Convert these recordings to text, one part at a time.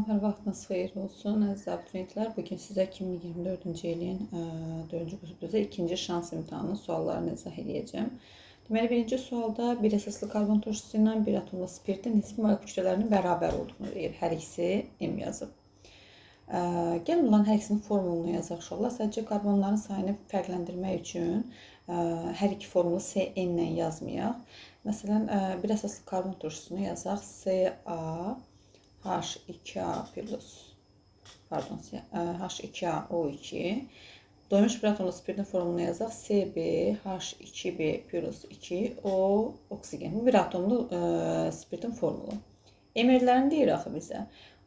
Hər vaxtınız xeyir olsun, əziz abituriyentlər. Bugün sizə 2024-cü ilin 4-cü qrupda ikinci şans imtahanının suallarını izah edəcəm. Deməli, birinci sualda bir əsaslı karbon turşusu ilə bir atomlu spirtin nisbi molekul kütlələrinin bərabər olduğunu deyir. Hər ikisi M yazıb. Gəlin bunların hər ikisinin formulunu yazaq uşaqlar. Sadəcə karbonların sayını fərqləndirmək üçün hər iki formulu CN ilə yazmayaq. Məsələn, bir əsaslı karbon turşusunu yazaq. H2A plus H2AO2 doymuş bir atomlu spiritin formulunu yazaq. CbH2b plus 2O oksigen. Bu bir atomlu spiritin formulu. Emirlərini deyir axı bizə.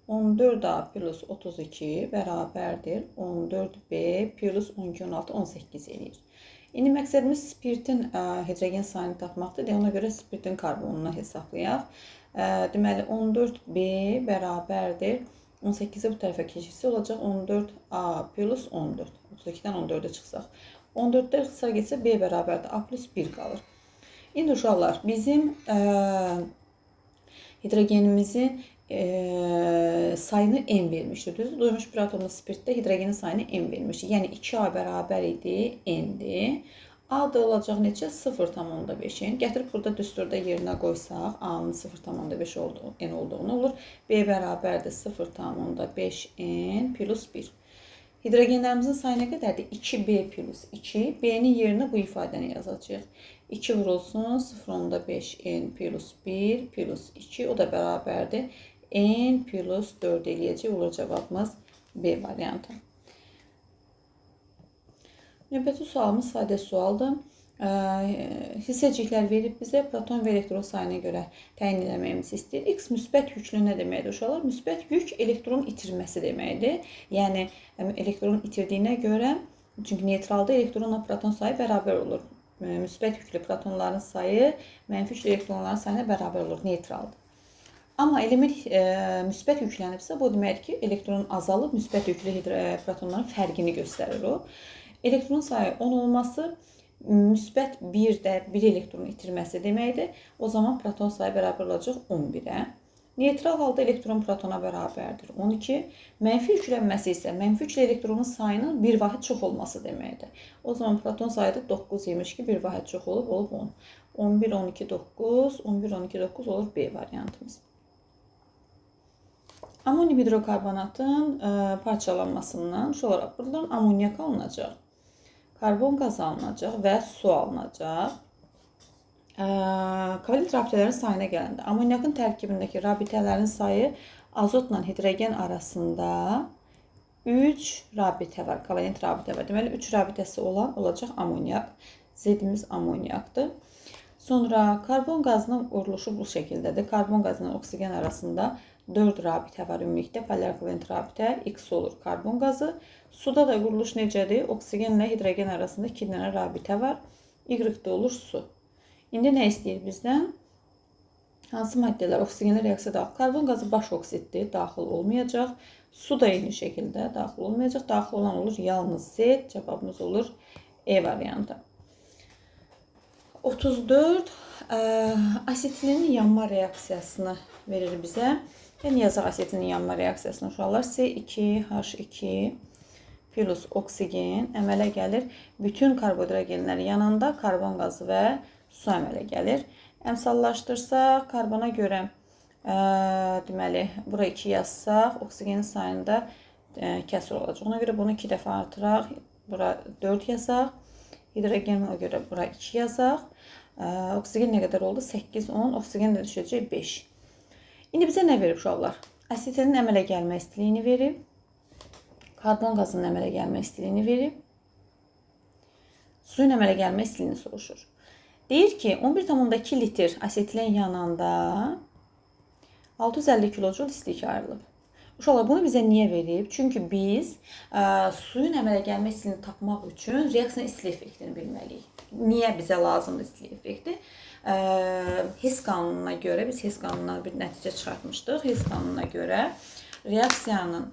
14A plus 32 bərabərdir 14B plus 12, 16, 18 eləyir. İndi məqsədimiz spiritin hidrogen sayını tapmaqdır. Ona görə spiritin karbonunu hesablayaq. Deməli, 14B bərabərdir 18-i bu tərəfə keçirsə olacaq 14A plus 14. 32-dən 14-ə çıxsaq. 14-də qısa geçsə B bərabərdir A plus 1 qalır. İndi uşaqlar, bizim hidrogenimizin sayını M vermişdir. Düzdür? Doymuş bir atomlu spiritdə hidrogenin sayını M vermişdir. Yəni 2A bərabər idi, N'dir. A da olacaq neçə? 0,5'in. Gətirib burada düsturda yerinə qoysaq, A'nın 0,5 N olduğunu olur. B bərabərdir 0,5N plus 1. Hidrogenlərimizin sayı nə qədərdir? 2B plus 2. B'nin yerinə bu ifadəni yazacaq. 2 vurulsun 0,5N plus 1 plus 2. O da bərabərdir. N plus 4 eləyəcək. Olur cavabımız B variantı. Növbəti sualımız sadə sualdır. Hissəciklər verib bizə proton və elektron sayına görə təyin etməyimizi istəyir. X müsbət yüklü nə deməkdir uşaqlar? Müsbət yük elektron itirməsi deməkdir. Yəni elektron itirdiyinə görə, çünki neytralda elektronla proton sayı bərabər olur. Müsbət yüklü protonların sayı mənfi yüklü elektronların sayına bərabər olur, neytraldır. Amma element müsbət yüklənibsə, bu deməkdir ki, elektron azalıb, müsbət yüklü protonların fərqini göstərir o. Elektron sayı 10 olması müsbət 1-də 1 elektron itirməsi deməkdir. O zaman proton sayı bərabər olacaq 11-ə. Neytral halda elektron protona bərabərdir 12. Mənfi yüklənməsi isə mənfi yüklü elektronun sayının bir vahid çox olması deməkdir. O zaman proton sayı da 9 imiş ki, bir vahid çox olub 10. 11, 12, 9, 11, 12, 9 olur B variantımız. Amonium hidrokarbonatın parçalanmasından şu olaraq buradan amonyak alınacaq. Karbon qazı alınacaq və su alınacaq. Kovalent rabitələrin sayına gələndə amonyakın tərkibindəki rabitələrin sayı azotla hidrogen arasında 3 rabitə var. Kovalent rabitə var. Deməli 3 rabitəsi olan olacaq amonyak. Z-imiz amonyakdır. Sonra karbon qazının quruluşu bu şəkildədir. Karbon qazının oksigen arasında 4 rabitə var ümumilikdə. Polar kovalent rabitə X olur karbon qazı. Suda da quruluş necədir? Oksigenlə hidrogen arasında 2 dənə rabitə var. Y-də olur su. İndi nə istəyir bizdən? Hansı maddələr oksigenlə reaksiya daxil? Karbon qazı baş oksiddir, daxil olmayacaq. Su da eyni şəkildə daxil olmayacaq. Daxil olan olur yalnız Z. Cavabımız olur E variantı. 34. Asetilinin yanma reaksiyasını verir bizə. Yəni yazaq asetilinin yanma reaksiyasını uşaqlar. C2H2 plus oksigen əmələ gəlir. Bütün karbohidrogenlər yananda karbon qazı və su əmələ gəlir. Əmsallaşdırsaq, karbona görə deməli, bura 2 yazsaq, oksigenin sayında kəsir olacaq. Ona görə bunu 2 dəfə artıraq, bura 4 yazaq. Hidrogenə görə bura 2 yazaq. Oksigen nə qədər oldu? 8, 10. Oksigen də düşəcək 5. İndi bizə nə verib uşaqlar? Asetilin əmələ gəlmə istiliyini verib. Karbon qazının əmələ gəlmə istiliyini verib. Suyun əmələ gəlmə istiliyini soruşur. Deyir ki, 11,2 litr asetilin yananda 650 kilojul istilik ayrılıb. Uşaqlar, bunu bizə niyə verib? Çünki biz suyun əmələ gəlmə istiliyini tapmaq üçün reaksiyanın istilik effektini bilməliyik. Niyə bizə lazımdır istilik effekti? Hess qanununa görə, biz Hess qanunundan bir nəticə çıxartmışdıq. Hess qanununa görə reaksiyanın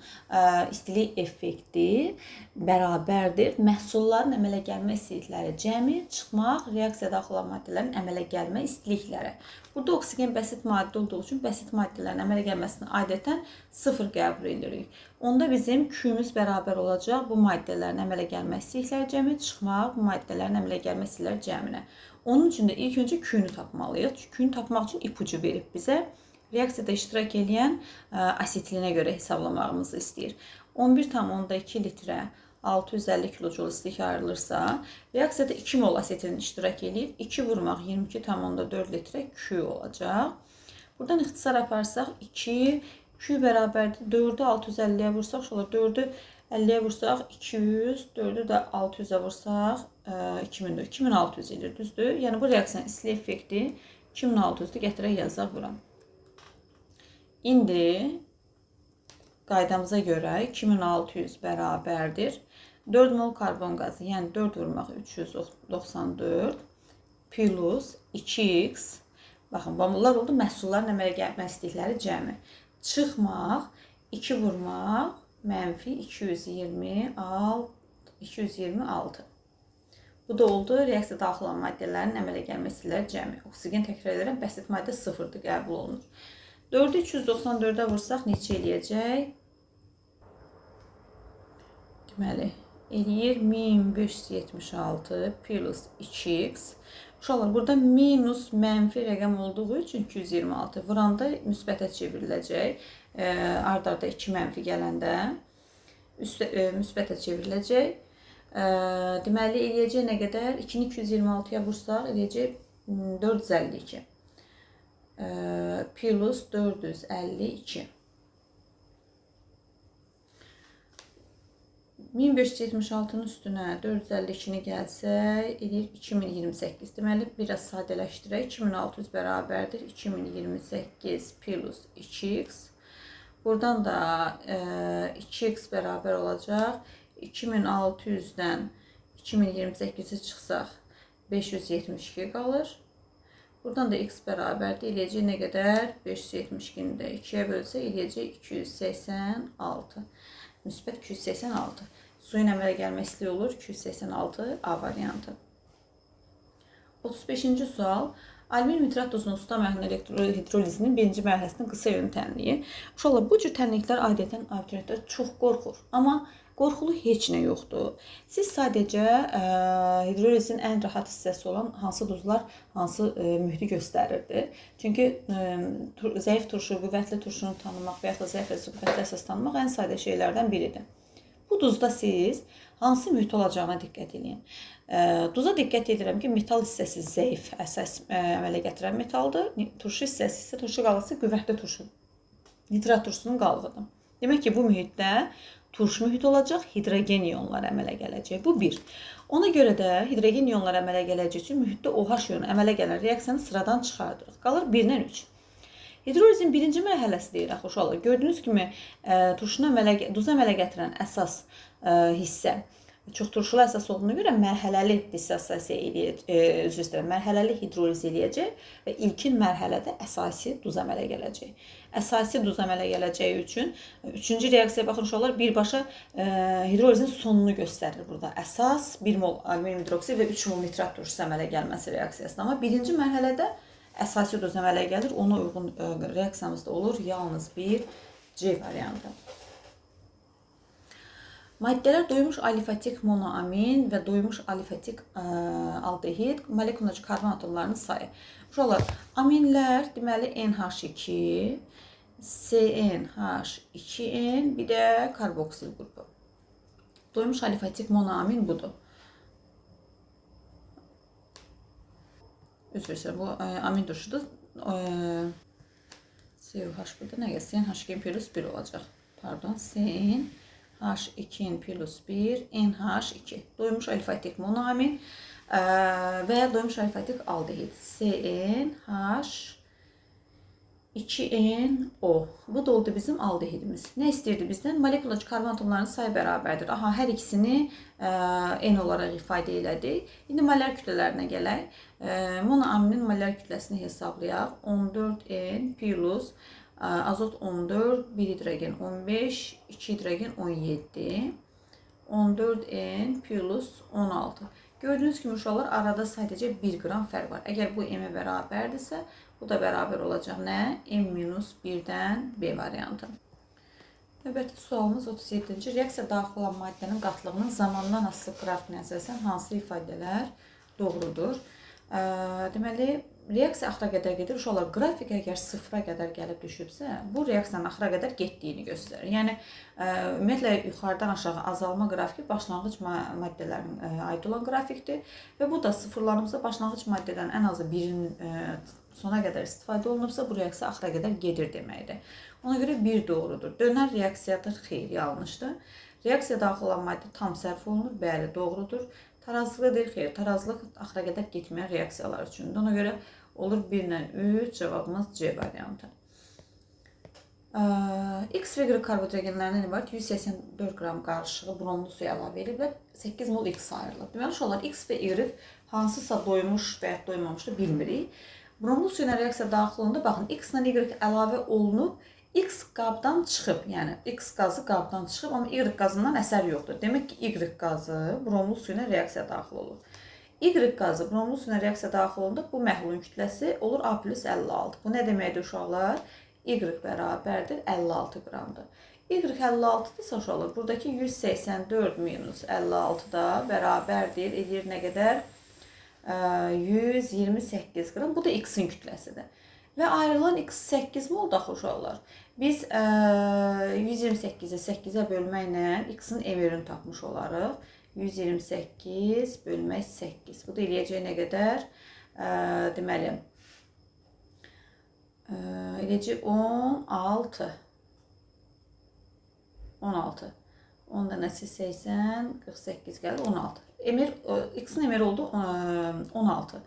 istilik effekti bərabərdir. Məhsulların əmələ gəlmə istilikləri cəmi çıxmaq reaksiya daxil olan maddələrin əmələ gəlmə istilikləri. Burada oksigen bəsit maddə olduğu üçün bəsit maddələrin əmələ gəlməsini adətən 0 qəbul edirik. Onda bizim Q'müz bərabər olacaq bu maddələrin əmələ gəlmə istilikləri cəmi çıxmaq bu maddələrin əmələ gəlmə istilikləri cəminə. Onun üçün də ilk öncə Q'nü tapmalıyıq. Q'nü tapmaq üçün ipucu verib bizə. Reaksiyada iştirak edən asitlinə görə hesablamağımızı istəyir. 11,2 litrə 650 kilojul istilik ayrılırsa, reaksiyada 2 mol asetilin iştirak edib, 2 vurmaq 22,4 litrə Q olacaq. Buradan ixtisar aparsaq 2 Q bərabərdir 4'ü 650'yə vursaq, şöyle 4'ü 50'yə vursaq 200, 4'ü də 600'ə vursaq 2600 edir, düzdür? Yəni bu reaksiyanın istilik effekti 2600'dür, gətirək yazaq bura. İndi qaydamıza görə 2600 bərabərdir 4 mol karbon qazı, yəni 4 vurmaq 394 plus 2x, baxın, bunlar oldu məhsulların əmələ gəlmə istilikləri cəmi. Çıxmaq 2 vurmaq mənfi 226. Bu da oldu reaksiya daxil olan maddələrin əmələ gəlmə istilikləri cəmi. Oksigen təkrar edirəm, bəsit maddə 0'dır, qəbul olunur. 4'ü 394'ə vursaq neçə eləyəcək? Deməli, eləyir 1576 plus 2x. Uşaqlar, burada minus mənfi rəqəm olduğu üçün 226 vuranda müsbətə çevriləcək. Ard-arda 2 mənfi gələndə müsbətə çevriləcək. Deməli, eləyəcək nə qədər? 2'ni 226'ya vursaq eləyəcək 452 plus 452. 1576'nın üstünə 452'ni gəlsək, edir 2028. Deməli, biraz sadələşdirək. 2600 bərabərdir 2028 plus 2x. Buradan da 2x bərabər olacaq. 2600'dən 2028'i çıxsaq 572 qalır. Buradan da x bərabərdir. Eləyəcək nə qədər? 572'ni də 2'yə bölsə eləyəcək 286. Müsbət 286. Suyun əmələ gəlmə istiliyi olur 286 A variantı. 35-ci sual. Alüminium nitrat duzunun su məhlulunun elektrohidrolizinin birinci mərhələsinin qısa yönlü tənliyi. Uşaqlar, bu cür tənliklər adətən abituriyentlər çox qorxur. Amma qorxulu heç nə yoxdur. Siz sadəcə hidrolizin ən rahat hissəsi olan hansı duzlar, hansı mühiti göstərirdi. Çünki zəif turşu, qüvvətli turşunu tanımaq və ya da zəif və qüvvətli əsas tanımaq ən sadə şeylərdən biridir. Bu duzda siz hansı mühit olacağına diqqət edin. Duza diqqət edirəm ki, metal hissəsi zəif əsas əmələ gətirən metaldır. Turşu hissəsi isə turşu qalıqsı qüvvətli turşu. Nitrat turşusunun qalıqıdır. Demək ki, bu mühitdə turşu mühit olacaq, hidrogen iyonları əmələ gələcək. Bu bir. Ona görə də hidrogen iyonları əmələ gələcək üçün mühitdə OH iyonu əmələ gələn reaksiyanı sıradan çıxardırıq. Qalır 1-dən 3. Hidrolizin birinci mərhələsi deyir, axı uşaqlar. Gördüyünüz kimi duza əmələ gətirən əsas hissə çox turşulu əsas olduğuna görə mərhələli dissosiasiya eləyəcək, mərhələli hidroliz eləyəcək və ilkin mərhələdə əsasi duz əmələ gələcək. Əsasi duz əmələ gələcəyi üçün üçüncü reaksiyaya baxın uşaqlar, birbaşa hidrolizin sonunu göstərir burada. Əsas 1 mol alüminium hidroksid və 3 mol nitrat turşusu əmələ gəlməsi reaksiyasında. Amma birinci mərhələdə əsasi duz əmələ gəlir, ona uyğun reaksiyamızda olur yalnız bir C variantı. Maddələr doymuş alifatik monoamin və doymuş alifatik aldehid molekuldakı karbon atomlarının sayı. Uşaqlar, aminlər deməli NH2, CnH2n, bir də karboksil qrupu. Doymuş alifatik monoamin budur. Üzr istəyirəm, bu amin turşudur. COH burada nə gəlir? CnH2n plus 1 olacaq. Pardon, CnH2n plus 1, NH2. Doymuş alifatik monoamin və ya doymuş alifatik aldehid. CnH2nO. Bu da oldu bizim aldehidimiz. Nə istəyirdi bizdən? Molekuldakı karbon atomlarının sayı bərabərdir. Aha, hər ikisini N olaraq ifadə elədik. İndi molar kütlələrinə gələk. Monoaminin molar kütləsini hesablayaq. 14N plus azot 14, 1 hidrogen 15, 2 hidrogen 17, 14N plus 16. Gördüğünüz gibi uşaqlar arada sadəcə 1 qram fərq var. Əgər bu M-ə bərabərdirsə, bu da bərabər olacaq nə? M-1-dən B variantı. Növbəti sualımız 37-ci. Reaksiya daxil olan maddənin qatlığının zamandan asılı qrafikinə əsasən hansı ifadələr doğrudur? Deməli, reaksiya axıra qədər gedir. Uşaqlar, qrafik əgər sıfıra qədər gəlib düşübsə, bu reaksiyanın axıra qədər getdiyini göstərir. Yəni, ümumiyyətlə, yuxarıdan aşağı azalma qrafiki başlanğıc maddələrin aid olan qrafikdir və bu da sıfırlanıbsa, başlanğıc maddədən ən azı birinin sona qədər istifadə olunubsa, bu reaksiya axıra qədər gedir deməkdir. Ona görə 1 doğrudur. Dönər reaksiyadır, xeyr, yanlışdır. Reaksiya daxil olan maddə tam sərf olunur, bəli, doğrudur. Tarazlıqda deyil, xeyr, tarazlıq axıra qədər getməyən reaksiyalar üçündür. Ona görə olur 1 ilə 3, cavabımız C variantı. X və Y karbohidrogenlərindən ibarət 184 qram qarışığı bromlu suya əlavə edilib, 8 mol X ayrılıb. Deməli, uşaqlar, X və Y hansısa doymuş və ya doymamışdır, bilmirik. Bromlu suyuna reaksiya daxil olunda, baxın, X ilə Y əlavə olunub, X qabdan çıxıb, yəni X qazı qabdan çıxıb, amma Y qazından əsər yoxdur. Demək ki, Y qazı bromlu suyuna reaksiya daxil olur. Y qazı bromlu suyuna reaksiya daxil olunda bu məhlulun kütləsi olur A plus 56. Bu nə deməkdir uşaqlar? Y bərabərdir 56 qramdır. Y 56-dırsa uşaqlar, buradakı 184 minus 56 da bərabərdir, edir nə qədər? 128 qram. Bu da X-in kütləsidir. Və ayrılan X 8 mi oldu axı uşaqlar? Biz 128-i 8-ə bölməklə X-in emerini tapmış olarıq. 128 bölmək 8. Bu da eləyəcək nə qədər? Deməli, eləyəcək 16. 16. 10 dənəsi 80, 48 gəlir, 16. X-in emeri oldu 16.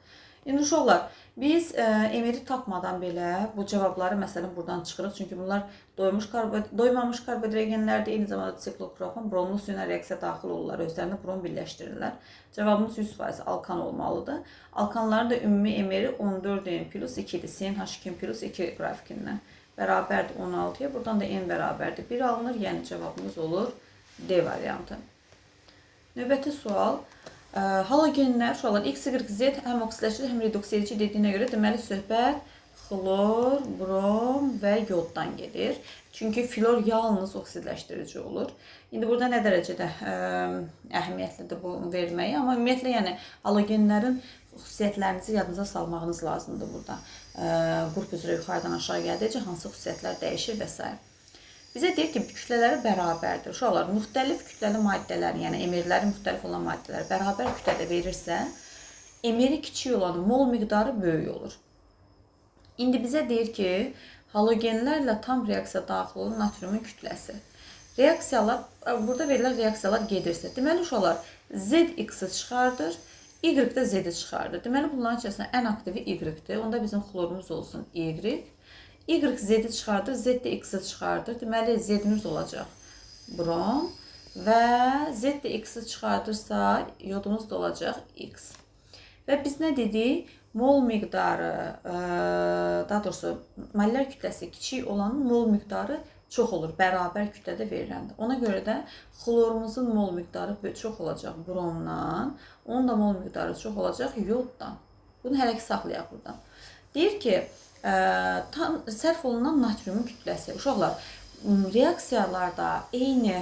İndi uşaqlar, biz emeri tapmadan belə bu cavabları məsələn buradan çıxırıq. Çünki bunlar doymamış karbohidrogenlərdir. Eyni zamanda siklopropan, bromlu suyuna reaksiya daxil olurlar. Özlərində brom birləşdirirlər. Cavabımız 100% alkan olmalıdır. Alkanların da ümumi emeri 14N plus 2-dir. CnH2 plus 2 qrafikindən. Bərabərdir 16-ya. Buradan da N bərabərdir 1 alınır. Yəni cavabımız olur D variantı. Növbəti sual. Halogenlər, uşaqlar, X, Y, Z həm oksidaşdırıcı, həm redoks edici dediyinə görə deməli söhbət xlor, brom və yoddan gedir. Çünki flor yalnız oksidaşdırıcı olur. İndi burada nə dərəcədə əhəmiyyətlidir bu verməyi, amma ümumiyyətlə yəni halogenlərin xüsusiyyətlərinizi yadınıza salmağınız lazımdır burada. Qrup üzrə yuxarıdan aşağı gəldikcə hansı xüsusiyyətlər dəyişir və s. Bizə deyir ki, kütlələri bərabərdir. Uşaqlar, müxtəlif kütləli maddələr, yəni emerləri müxtəlif olan maddələr bərabər kütlədə verirsə, emeri kiçik olanın mol miqdarı böyük olur. İndi bizə deyir ki, halogenlərlə tam reaksiya daxil olan natriumun kütləsi. Reaksiyalar, burada verilən reaksiyalar gedirsə, deməli uşaqlar, Z X-i çıxardır, Y də Z-i çıxardır. Deməli, bunların içərisində ən aktivi Y-dir. Onda bizim xlorumuz olsun Y. Y Z-i çıxardır, Z də X-i çıxardır. Deməli, Z-imiz olacaq brom və Z də X-i çıxardırsa, yodumuz da olacaq X. Və biz nə dedik? Mol miqdarı, daha doğrusu, mollər kütləsi kiçik olanın mol miqdarı çox olur, bərabər kütlədə veriləndə. Ona görə də xlorumuzun mol miqdarı çox olacaq bromdan, onun da mol miqdarı çox olacaq yoddan. Bunu hələ ki saxlayaq buradan. Deyir ki, sərf olunan natriumun kütləsi. Uşaqlar, reaksiyalarda eyni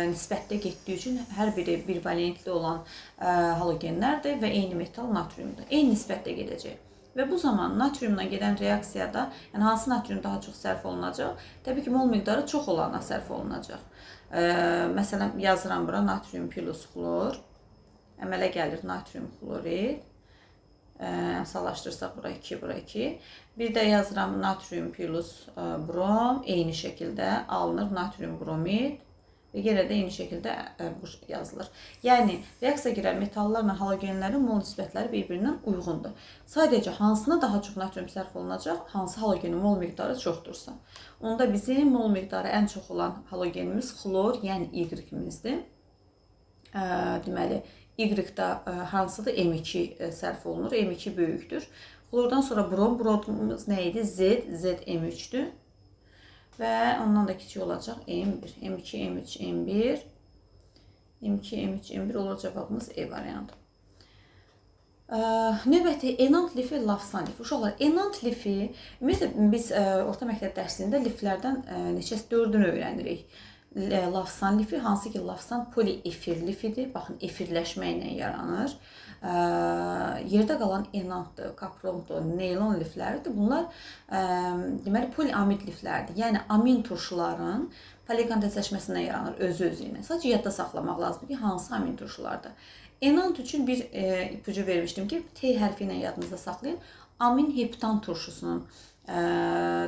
nisbətdə getdiyi üçün hər biri birvalentli olan halogenlərdir və eyni metal natriumdur. Eyni nisbətdə gedəcək. Və bu zaman natriumla gedən reaksiyada, yəni hansı natrium daha çox sərf olunacaq? Təbii ki, mol miqdarı çox olana sərf olunacaq. Məsələn, yazıram bura natrium plus xlor. Əmələ gəlir natrium xlorid. Əmsallaşdırsaq bura 2, bura 2. Bir də yazıram natrium plus brom, eyni şəkildə alınır natrium bromid və yenə də eyni şəkildə yazılır. Yəni, reaksiya girən metallarla halogenlərin mol nisbətləri bir-birindən uyğundur. Sadəcə hansına daha çox natrium sərf olunacaq, hansı halogenin mol miqdarı çoxdursa. Onda bizim mol miqdarı ən çox olan halogenimiz xlor, yəni Y-imizdir. Deməli, Y-də hansıdır? M2 sərf olunur. M2 böyükdür. Xlordan sonra brom. Bromumuz nə idi? Z. Z M3'dür. və ondan da kiçik olacaq M1, M2, M3, M1, M2, M3, M1 olur cavabımız E variantı. Növbəti enant lifi, lafsan lifi. Uşaqlar, enant lifi, ümumiyyətlə biz orta məktəb dərsində liflərdən neçəsi 4-ünü öyrənirik. Lafsan lifi, hansı ki lafsan poliefir lifidir. Baxın, efirləşmə ilə yaranır. Yerdə qalan enantdır, kaprondur, neylon lifləridir. Bunlar deməli poliamid liflərdir. Yəni amin turşuların polikondensləşməsindən yaranır özü-özü ilə. Sadəcə yadda saxlamaq lazımdır ki, hansı amin turşulardır. Enant üçün bir ipucu vermişdim ki, T hərfi ilə yadınızda saxlayın. Amin heptan turşusunun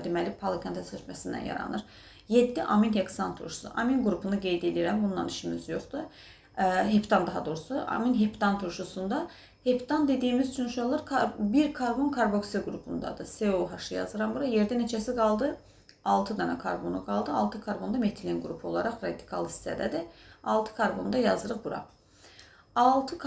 deməli polikondensləşməsindən yaranır. 7 amin heksan turşusu. Amin qrupunu qeyd edirəm, bundan işimiz yoxdur. Heptan daha doğrusu. Amin heptan turşusunda heptan dediyimiz üçün uşaqlar bir karbon karboksil qrupundadır. COH yazıram bura. Yerdə neçəsi qaldı? 6 dənə karbonu qaldı. 6 karbon da metilin qrupu olaraq radikal hissədədir. 6 karbonu da yazırıq bura. 6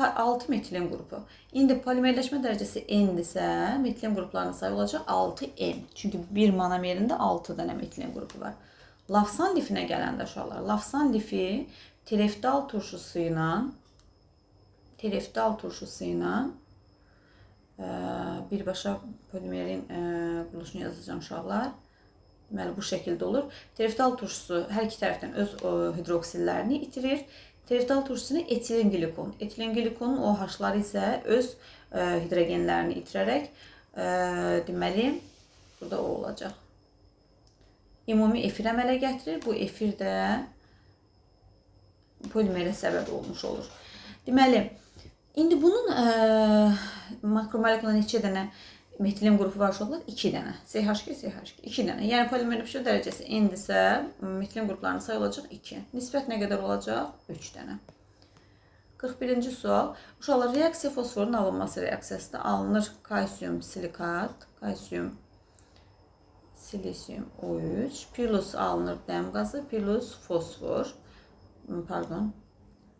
metilin qrupu. İndi polimerləşmə dərəcəsi N-dirsə, metilin qruplarının sayı olacaq 6N. Çünki bir monomerində 6 dənə metilin qrupu var. Lafsan lifinə gələndə uşaqlar, lafsan lifi tereftal turşusu ilə birbaşa polimerin quruluşunu yazacağım uşaqlar. Deməli, bu şəkildə olur. Tereftal turşusu hər iki tərəfdən öz hidroksillərini itirir. Tereftal turşusunu etilin glikon. Etilin glikonun OH-ları isə öz hidrogenlərini itirərək deməli, burada o olacaq. Ümumi efir əmələ gətirir. Bu efir də polimerə səbəb olmuş olur. Deməli, indi bunun makromolekula neçə dənə metilin qrupu var uşaqlar? 2 dənə. CH2, CH2. 2 dənə. Yəni polimerləşmə dərəcəsi N-dirsə, metilin qruplarının sayı olacaq 2. Nisbət nə qədər olacaq? 3 dənə. 41-ci sual. Uşaqlar, reaksiya fosforun alınması reaksiyasında alınır kalsium silikat, kalsium silisium O3, plus alınır dəm qazı, plus fosfor. Pardon.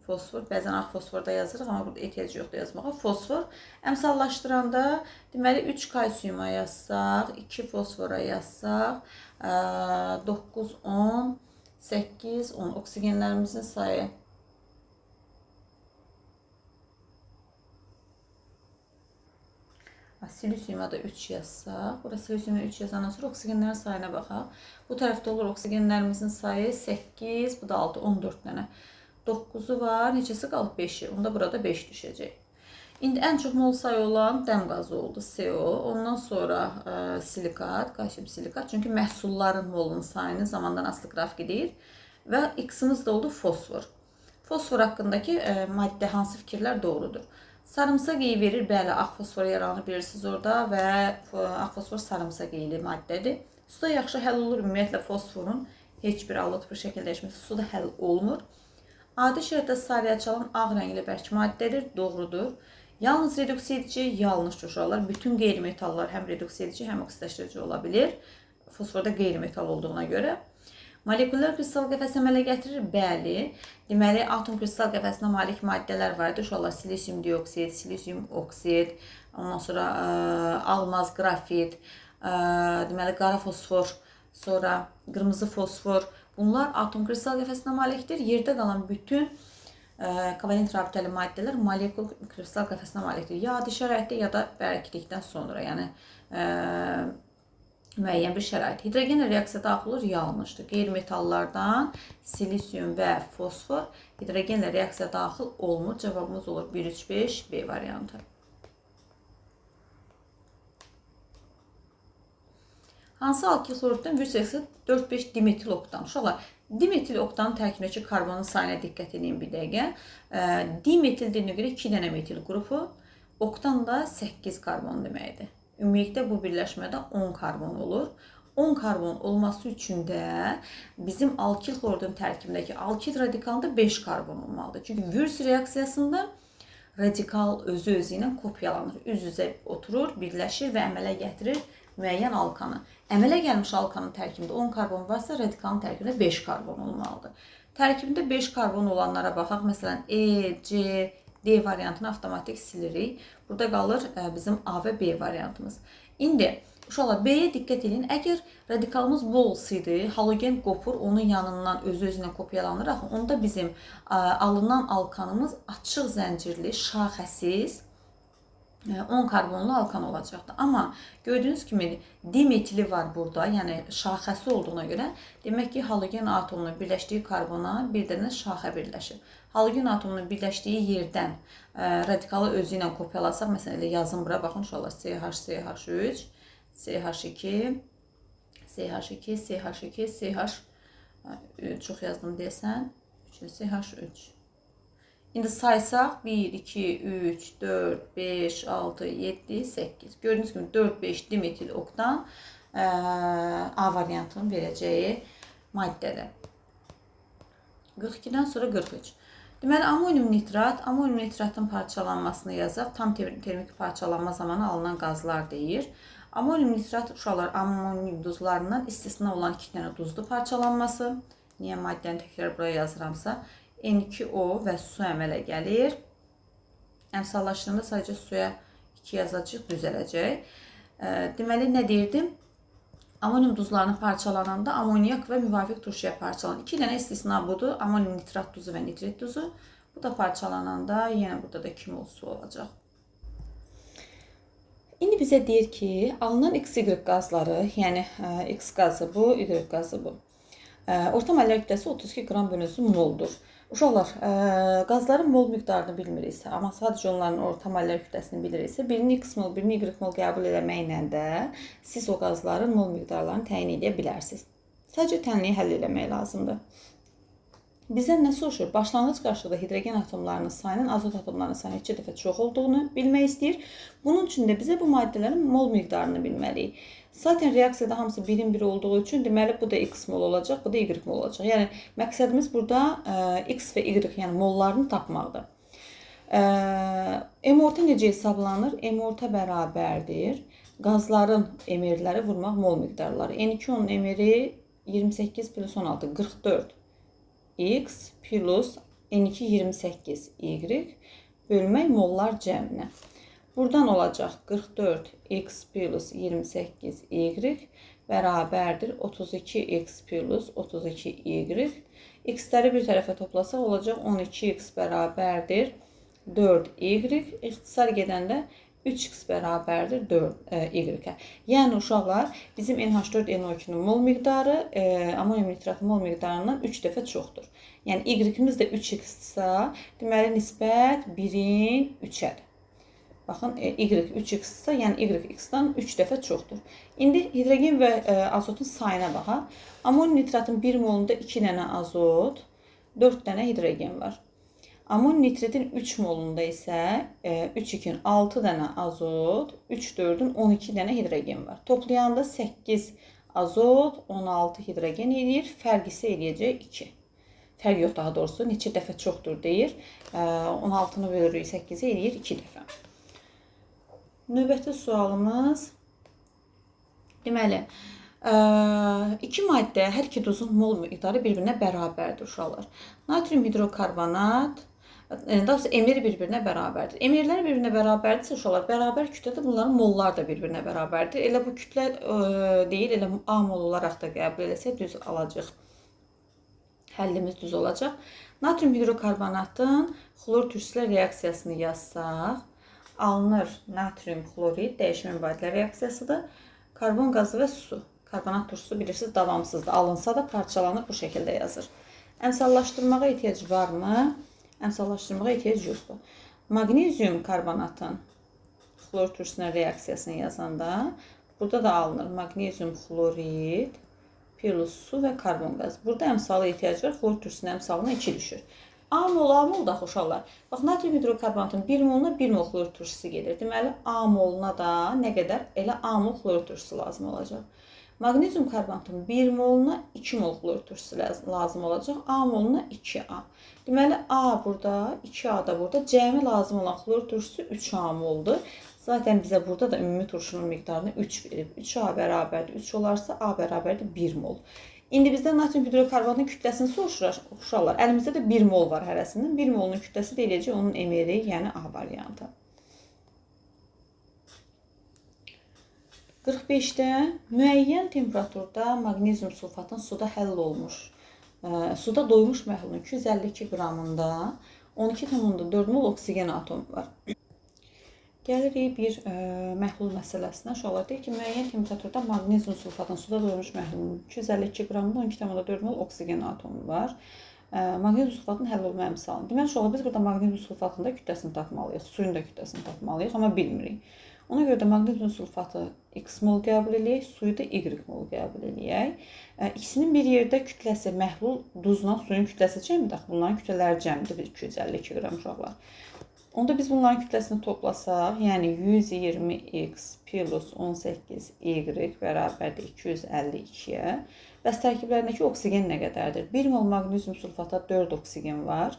Fosfor, bəzən ağ fosfor da yazırıq, amma burada ehtiyac yoxdur yazmağa. Fosfor, əmsallaşdıranda deməli 3 kalsiuma yazsaq, 2 fosfora yazsaq, 9, 10, 8, 10 oksigenlərimizin sayı. Silisiuma da 3 yazsaq, burada silisiuma 3 yazandan sonra oksigenlərin sayına baxaq. Bu tərəfdə olur oksigenlərimizin sayı 8, bu da 6, 14 dənə. 9'u var, neçəsi qalıb 5'i. Onda burada 5 düşəcək. İndi ən çox mol sayı olan dəm qazı oldu, CO. Ondan sonra silikat, kalsium silikat. Çünki məhsulların molunun sayını zamandan asılı qrafik edir. Və X-imiz də oldu fosfor. Fosfor haqqındakı maddə hansı fikirlər doğrudur? Sarımsaq iyi verir, bəli, ağ fosfor yaranır bilirsiniz orada və ağ fosfor sarımsaq iyili maddədir. Suda yaxşı həll olur, ümumiyyətlə fosforun heç bir alot bir şəkildə dəyişməsi suda həll olmur. Adi şəraitdə sarıya çalan ağ rəngli bərk maddədir, doğrudur. Yalnız reduksiya edici, yanlış uşaqlar. Bütün qeyri-metallar həm reduksiya edici, həm oksidaşdırıcı ola bilir. Fosforda qeyri-metal olduğuna görə. Molekulyar kristal qəfəs əmələ gətirir, bəli. Deməli, atom kristal qəfəsinə malik maddələr var. Uşaqlar, silisium dioksid, silisium oksid, ondan sonra almaz, qrafit, deməli, qara fosfor, sonra qırmızı fosfor. Bunlar atom kristal qəfəsinə malikdir. Yerdə qalan bütün kovalent rabitəli maddələr molekul kristal qəfəsinə malikdir. Ya adi şəraitdə, ya da bərklikdən sonra, yəni müəyyən bir şərait. Hidrogenlə reaksiya daxil olur, yanlışdır. Qeyri-metallardan silisium və fosfor hidrogenlə reaksiya daxil olmur. Cavabımız olur 1, 3, 5, B variantı. Hansı alkil xloriddən virüs 4-5 dimetil oktan? Uşaqlar, dimetil oktanın tərkibindəki karbonun sayına diqqət edin bir dəqiqə. Dimetil dediyinə görə 2 dənə metil qrupu, oktan da 8 karbon deməkdir. Ümumilikdə bu birləşmədə 10 karbon olur. 10 karbon olması üçün də bizim alkil xloridin tərkibindəki alkil radikalında 5 karbon olmalıdır. Çünki virüs reaksiyasında radikal özü-özü ilə kopyalanır. Üz-üzə oturur, birləşir və əmələ gətirir müəyyən alkanı. Əmələ gəlmiş alkanın tərkibində 10 karbon varsa, radikalın tərkibində 5 karbon olmalıdır. Tərkibində 5 karbon olanlara baxaq. Məsələn, E, C, D variantını avtomatik silirik. Burada qalır bizim A və B variantımız. İndi Uşaqlar, B-yə diqqət edin. Əgər radikalımız bol olsaydı, halogen qopur, onun yanından özü-özünə kopyalanır. Axı, onda bizim alınan alkanımız açıq zəncirli, şaxəsiz 10 karbonlu alkan olacaqdır. Amma gördüyünüz kimi dimetili var burada, yəni şaxəsi olduğuna görə demək ki, halogen atomunun birləşdiyi karbona bir dənə şaxə birləşir. Halogen atomunun birləşdiyi yerdən radikalı özü ilə kopyalasaq, məsələn elə yazın bura, baxın uşaqlar, CH3, CH2, CH2, CH2, CH çox yazdım deyəsən, CH3. İndi saysaq 1, 2, 3, 4, 5, 6, 7, 8. Gördüyünüz kimi 4-5 dimetil oktan A variantının verəcəyi maddədir. 42-dən sonra 43. Deməli, amonium nitratın parçalanmasını yazaq. Tam termik parçalanma zamanı alınan qazlar deyir. Amonium nitrat uşaqlar amonium duzlarından istisna olan 2 dənə duzlu parçalanması. Niyə maddəni təkrar buraya yazıramsa? N2O və su əmələ gəlir. Əmsallaşdığında sadəcə suya 2 yazacaq, düzələcək. Deməli, nə deyirdim? Amonium duzlarını parçalananda amoniyak və müvafiq turşuya parçalanır. 2 dənə istisna budur. Amonium nitrat duzu və nitrit duzu. Bu da parçalananda yenə burada da 2 mol su olacaq. İndi bizə deyir ki, alınan XY qazları, yəni X qazı bu, Y qazı bu. Orta molekül kütləsi 32 qram bölünsün moldur. Uşaqlar, qazların mol miqdarını bilmiriksə, amma sadəcə onların orta molekül kütləsini biliriksə, birini X mol, birini Y mol qəbul eləməklə də siz o qazların mol miqdarlarını təyin edə bilərsiniz. Sadəcə tənliyi həll eləmək lazımdır. Bizdən nə soruşur? Başlanğıc qarşılıqda hidrogen atomlarının sayının azot atomlarının sayının 2 dəfə çox olduğunu bilmək istəyir. Bunun üçün də bizə bu maddələrin mol miqdarını bilməliyik. Zaten reaksiyada hamısı birin biri olduğu üçün deməli bu da X mol olacaq, bu da Y mol olacaq. Yəni məqsədimiz burada X və Y, yəni mollarını tapmaqdır. M-orta necə hesablanır? M-orta bərabərdir. Qazların emerləri vurmaq mol miqdarları. N2-nin emeri 28 plus 16, 44. X plus N2 28 Y bölmək mollar cəminə. Buradan olacaq 44 X plus 28 Y bərabərdir 32 X plus 32 Y. X-ləri bir tərəfə toplasaq olacaq 12 X bərabərdir 4 Y. İxtisar gedəndə 3x bərabərdir 4y-ə. Yəni uşaqlar, bizim NH4NO2-nun mol miqdarı amonium nitratın mol miqdarından 3 dəfə çoxdur. Yəni y-imiz də 3x-dirsə, deməli nisbət 1-in 3-ədir. Baxın, y 3x-dirsə, yəni y-x-dan 3 dəfə çoxdur. İndi hidrogen və azotun sayına baxaq. Amonium nitratın 1 molunda 2 dənə azot, 4 dənə hidrogen var. Amonium nitritin 3 molunda isə 3-2-nin 6 dənə azot, 3-4-ün 12 dənə hidrogen var. Toplayanda 8 azot, 16 hidrogen edir, fərq isə eləyəcək 2. Fərq yox, daha doğrusu, neçə dəfə çoxdur deyir. 16-nı bölürük 8-ə eləyir 2 dəfə. Növbəti sualımız, deməli, iki maddə, hər iki duzun mol miqdarı bir-birinə bərabərdir uşaqlar. Natrium hidrokarbonat, daha doğrusu emeri bir-birinə bərabərdir. Emerlər bir-birinə bərabərdirsə uşaqlar, bərabər kütlədə bunların mollar da bir-birinə bərabərdir. Elə bu kütlə deyil, elə A mol olaraq da qəbul eləsək düz alacaq. Həllimiz düz olacaq. Natrium hidrokarbonatın xlor türsülə reaksiyasını yazsaq, alınır natrium xlorid, dəyişmə mübadilə reaksiyasıdır. Karbon qazı və su. Karbonat turşusu bilirsiniz davamsızdır. Alınsa da parçalanır, bu şəkildə yazır. Əmsallaşdırmağa ehtiyac varmı? Əmsallaşdırmağa ehtiyac yoxdur. Magnezium karbonatın xlor turşusuna reaksiyasını yazanda burada da alınır magnezium xlorid plus su və karbon qazı. Burada əmsalı ehtiyac var. Xlor turşusunun əmsalına 2 düşür. A mol da uşaqlar. Bax, natrium hidrokarbonatın 1 moluna 1 mol xlor turşusu gedir. Deməli, A moluna da nə qədər? Elə A mol xlor turşusu lazım olacaq. Magnezium karbonatın 1 moluna 2 mol xlor turşusu lazım olacaq. A moluna 2A. Deməli, A burada, 2A da burada. Cəmi lazım olan xlor turşusu 3A moldur. Zaten bizə burada da ümumi turşunun miqdarını 3 verib. 3A bərabərdir 3 olarsa, A bərabərdir 1 mol. İndi bizdə natrium hidrokarbonatın kütləsini soruşurlar. Uşaqlar, əlimizdə də 1 mol var hərəsindən. 1 molunun kütləsi də eləyəcək onun emeri, yəni A variantı. 45-də müəyyən temperaturda maqnezium sulfatın suda həll olmuş, suda doymuş məhlulun 252 qramında 12,4 mol oksigen atomu var. Gəlirik bir məhlul məsələsinə. Uşaqlar deyir ki, müəyyən temperaturda maqnezium sulfatın suda doymuş məhlulun 252 qramında 12,4 mol oksigen atomu var. Maqnezium sulfatın həll olma əmsalını. Deməli, uşaqlar biz burada maqnezium sulfatının da kütləsini tapmalıyıq, suyun da kütləsini tapmalıyıq, amma bilmirik. Ona görə də maqnezium sulfatı X mol qəbul edək, suyu da Y mol qəbul edək. İkisinin bir yerdə kütləsi məhlul duzla suyun kütləsi cəmdir. Bunların kütlələri cəmdir 252 qram uşaqlar. Onda biz bunların kütləsini toplasaq, yəni 120x plus 18y bərabərdir 252-yə. Bəs tərkiblərindəki oksigen nə qədərdir? 1 mol maqnezium sulfata 4 oksigen var.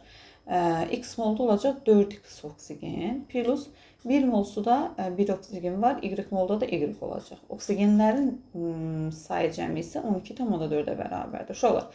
X molda olacaq 4x oksigen plus 1 mol suda 1 oksigen var, Y molda da Y olacaq. Oksigenlərin sayı cəmi isə 12,4-ə bərabərdir. Uşaqlar,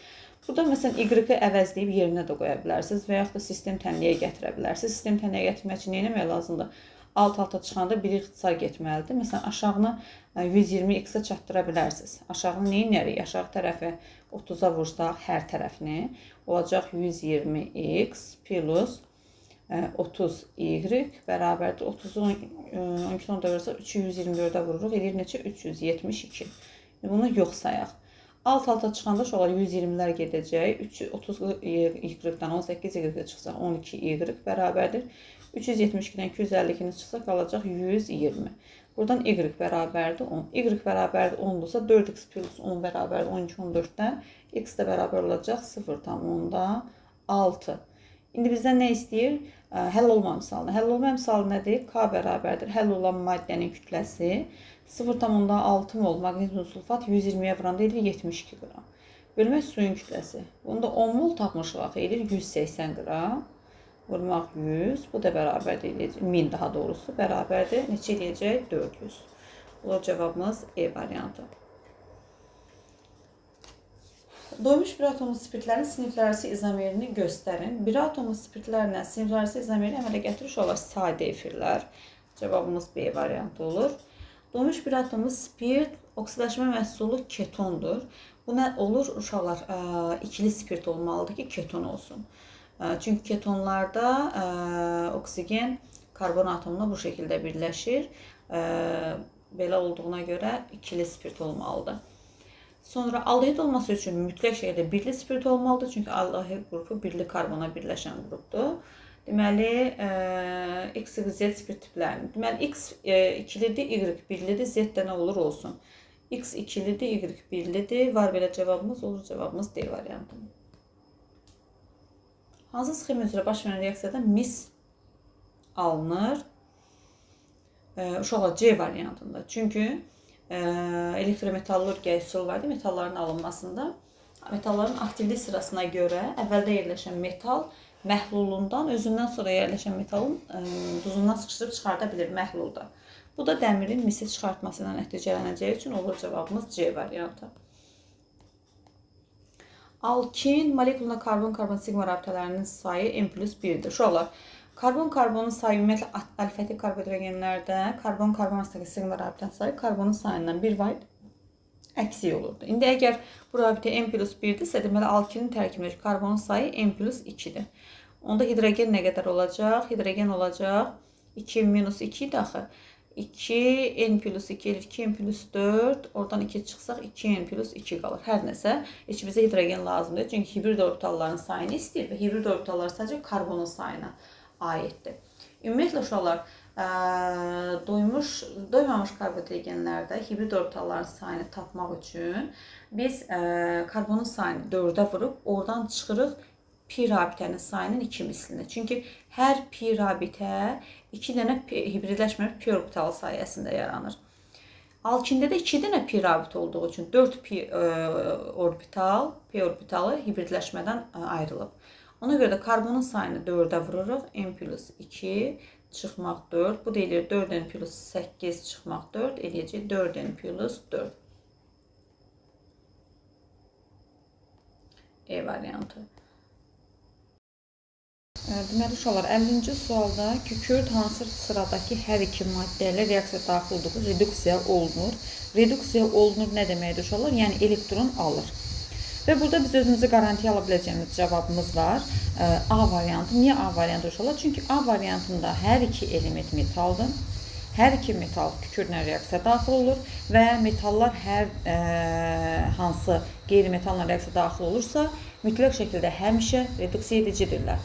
burada məsələn Y-i əvəzləyib yerinə də qoya bilərsiniz və yaxud da sistem tənliyə gətirə bilərsiniz. Sistem tənliyə gətirmək üçün nə etmək lazımdır? Alt-alta çıxanda bir ixtisar getməlidir. Məsələn, aşağını 120x-ə çatdıra bilərsiniz. Aşağını nə edərik? Aşağı tərəfi 30-a vursaq hər tərəfini olacaq 120x plus 30y bərabərdir 30-u 12-dən vursaq 324-ə vururuq. Edir neçə? 372. Bunu yox sayaq. Alt-alta çıxanda uşaqlar 120-lər gedəcək. 30y-dən 18y çıxsa 12y bərabərdir. 372-dən 252-ni çıxsa qalacaq 120. Buradan y bərabərdir 10. Y bərabərdir 10-dursa 4x plus 10 bərabərdir 12,14-dən x də bərabər olacaq 0,6. İndi bizdən nə istəyir? Həll olma əmsalını. Həll olma əmsalı nədir? K bərabərdir. Həll olan maddənin kütləsi 0,6 mol maqnezium sulfat 120-yə vuranda edir 72 qram. Bölmək suyun kütləsi. Bunda 10 mol tapmışıq, edir 180 qram. Vurmaq 100, bu da bərabərdir, 1000 daha doğrusu, bərabərdir, neçə eləyəcək? 400. Bu cavabımız E variantı. Doymuş bir atomlu spirtlərin siniflərarası izomerini göstərin. Bir atomlu spirtlərlə siniflərarası izomerini əmələ gətirir olar sadə efirlər. Cavabımız B variantı olur. Doymuş bir atomlu spirt oksidaşma məhsulu ketondur. Bu nə olur? Uşaqlar, ikili spirt olmalıdır ki, keton olsun. Çünki ketonlarda oksigen karbon atomuna bu şəkildə birləşir. Belə olduğuna görə ikili spirt olmalıdır. Sonra aldehid olması üçün mütləq şəkildə birli spirt olmalıdır. Çünki aldehid qrupu birli karbona birləşən qrupdur. Deməli, X, Z spirt tiplərini. Deməli, X ikilidir, Y birlidir, Z də nə olur olsun. X ikilidir, Y birlidir. Var belə cavabımız olur. Cavabımız D variantı. Hansı sxem üzrə baş verən reaksiyada mis alınır? Uşaqlar C variantında. Çünki elektrometallurgiya üsulu var, metalların alınmasında. Metalların aktivlik sırasına görə əvvəldə yerləşən metal məhlulundan, özündən sonra yerləşən metalın duzundan sıxışdırıb çıxarda bilir məhlulda. Bu da dəmirin misi çıxartması ilə nəticələnəcəyi üçün olur cavabımız C variantı. Alkin molekulunda karbon-karbon sigma rabitələrinin sayı N plus 1-dir. Uşaqlar, karbon-karbonun sayı ümumiyyətlə alifətik karbohidrogenlərdə karbon-karbon arasındakı sigma rabitənin sayı karbonun sayından 1 vayd əksik olurdu. İndi əgər bu rabitə N plus 1-dirsə, deməli alkinin tərkibindəki karbonun sayı N plus 2-dir. Onda hidrogen nə qədər olacaq? Hidrogen olacaq 2 minus 2 idi axı. 2 N plus 2 edir 2 N plus 4. Oradan 2 çıxsaq 2 N plus 2 qalır. Hər nəsə, heç bizə hidrogen lazımdır. Çünki hibrid orbitalların sayını istəyir və hibrid orbitallar sadəcə karbonun sayına aiddir. Ümumiyyətlə uşaqlar, doymamış karbohidrogenlərdə hibrid orbitalların sayını tapmaq üçün biz karbonun sayını 4-ə vurub oradan çıxırıq pi rabitənin sayının 2 mislini. Çünki hər pi rabitə 2 dənə hibridləşməmiş pi orbitalı sayəsində yaranır. Alkində də 2 dənə pi rabitə olduğu üçün 4 pi orbitalı hibridləşmədən ayrılıb. Ona görə də karbonun sayını 4-ə vururuq. N plus 2 çıxmaq 4. Bu da eləyir 4N plus 8 çıxmaq 4. Eləyəcək 4N plus 4. E variantı. Deməli uşaqlar 50-ci sualda kükürt hansı sıradakı hər iki maddə ilə reaksiya daxil olduğu reduksiya olunur. Reduksiya olunur nə deməkdir uşaqlar? Yəni elektron alır. Və burada biz özümüzü qarantiyə ala biləcəyimiz cavabımız var. A variantı. Niyə A variantı uşaqlar? Çünki A variantında hər iki element metaldır. Hər iki metal kükürtlə reaksiya daxil olur və metallar hər hansı qeyri-metalla reaksiya daxil olursa, mütləq şəkildə həmişə reduksiya edicidirlər.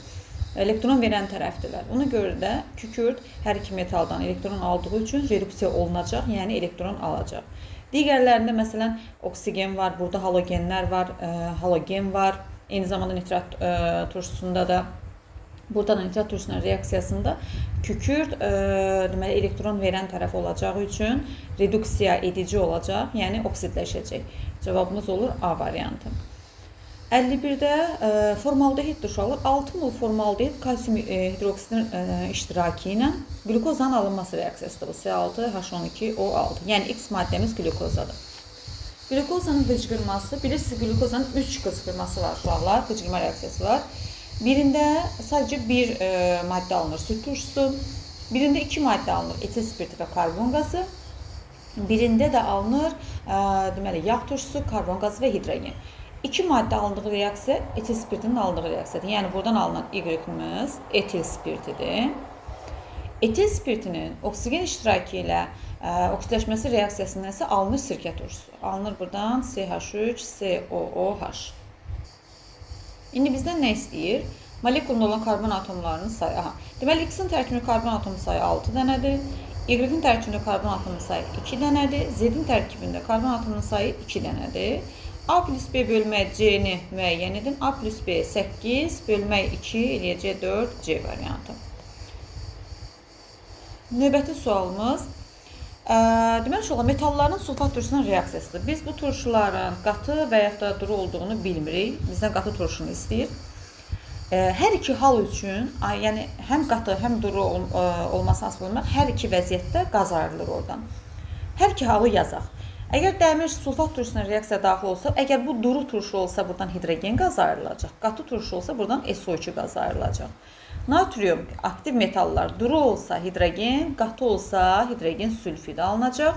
Elektron verən tərəfdirlər. Ona görə də kükürt hər iki metaldan elektron aldığı üçün reduksiya olunacaq, yəni elektron alacaq. Digərlərində məsələn oksigen var, burada halogenlər var, halogen var. Eyni zamanda nitrat turşusunda da burada da nitrat turşusunun reaksiyasında kükürt deməli elektron verən tərəf olacağı üçün reduksiya edici olacaq, yəni oksidləşəcək. Cavabımız olur A variantı. 51-də formaldehiddir uşaqlar. 6 mol formaldehid kalsium hidroksidin iştirakı ilə glukozanın alınması reaksiyasıdır. C6H12O6. Yəni X maddəmiz glukozadır. Glukozanın qıcqırması, bilirsiniz glukozanın 3 qıcqırması var uşaqlar, qıcqırma reaksiyası var. Birində sadəcə bir maddə alınır, süd turşusu. Birində 2 maddə alınır, etil spirti və karbon qazı. Birində də alınır deməli yağ turşusu, karbon qazı və hidrogen. 2 maddə alındığı reaksiya etil spirtinin alındığı reaksiyadır. Yəni buradan alınan Y-imiz etil spirtidir. Etil spirtinin oksigen iştirakı ilə oksidləşməsi reaksiyasından isə alınır sirkə turşusu. Alınır buradan CH3COOH. İndi bizdən nə istəyir? Molekulunda olan karbon atomlarının sayı. Deməli, X-in tərkibində karbon atomu sayı 6 dənədir. Y-in tərkibində karbon atomu sayı 2 dənədir. Z-in tərkibində karbon atomunun sayı 2 dənədir. A plus B bölmək C-ni müəyyən edin. A plus B 8 bölmək 2 eləyəcək 4 C variantı. Növbəti sualımız. Deməli, uşaqlar, metalların sulfat turşusunun reaksiyasıdır. Biz bu turşuların qatı və yaxud da duru olduğunu bilmirik. Bizdən qatı turşunu istəyir. Hər iki hal üçün, yəni həm qatı, həm duru olmasına asılı olmaq, hər iki vəziyyətdə qaz ayrılır oradan. Hər iki halı yazaq. Əgər dəmir sulfat turşusuna reaksiya daxil olsa, əgər bu duru turşu olsa, buradan hidrogen qazı ayrılacaq. Qatı turşu olsa, buradan SO2 qazı ayrılacaq. Natrium aktiv metallar duru olsa hidrogen, qatı olsa hidrogen sülfidi alınacaq.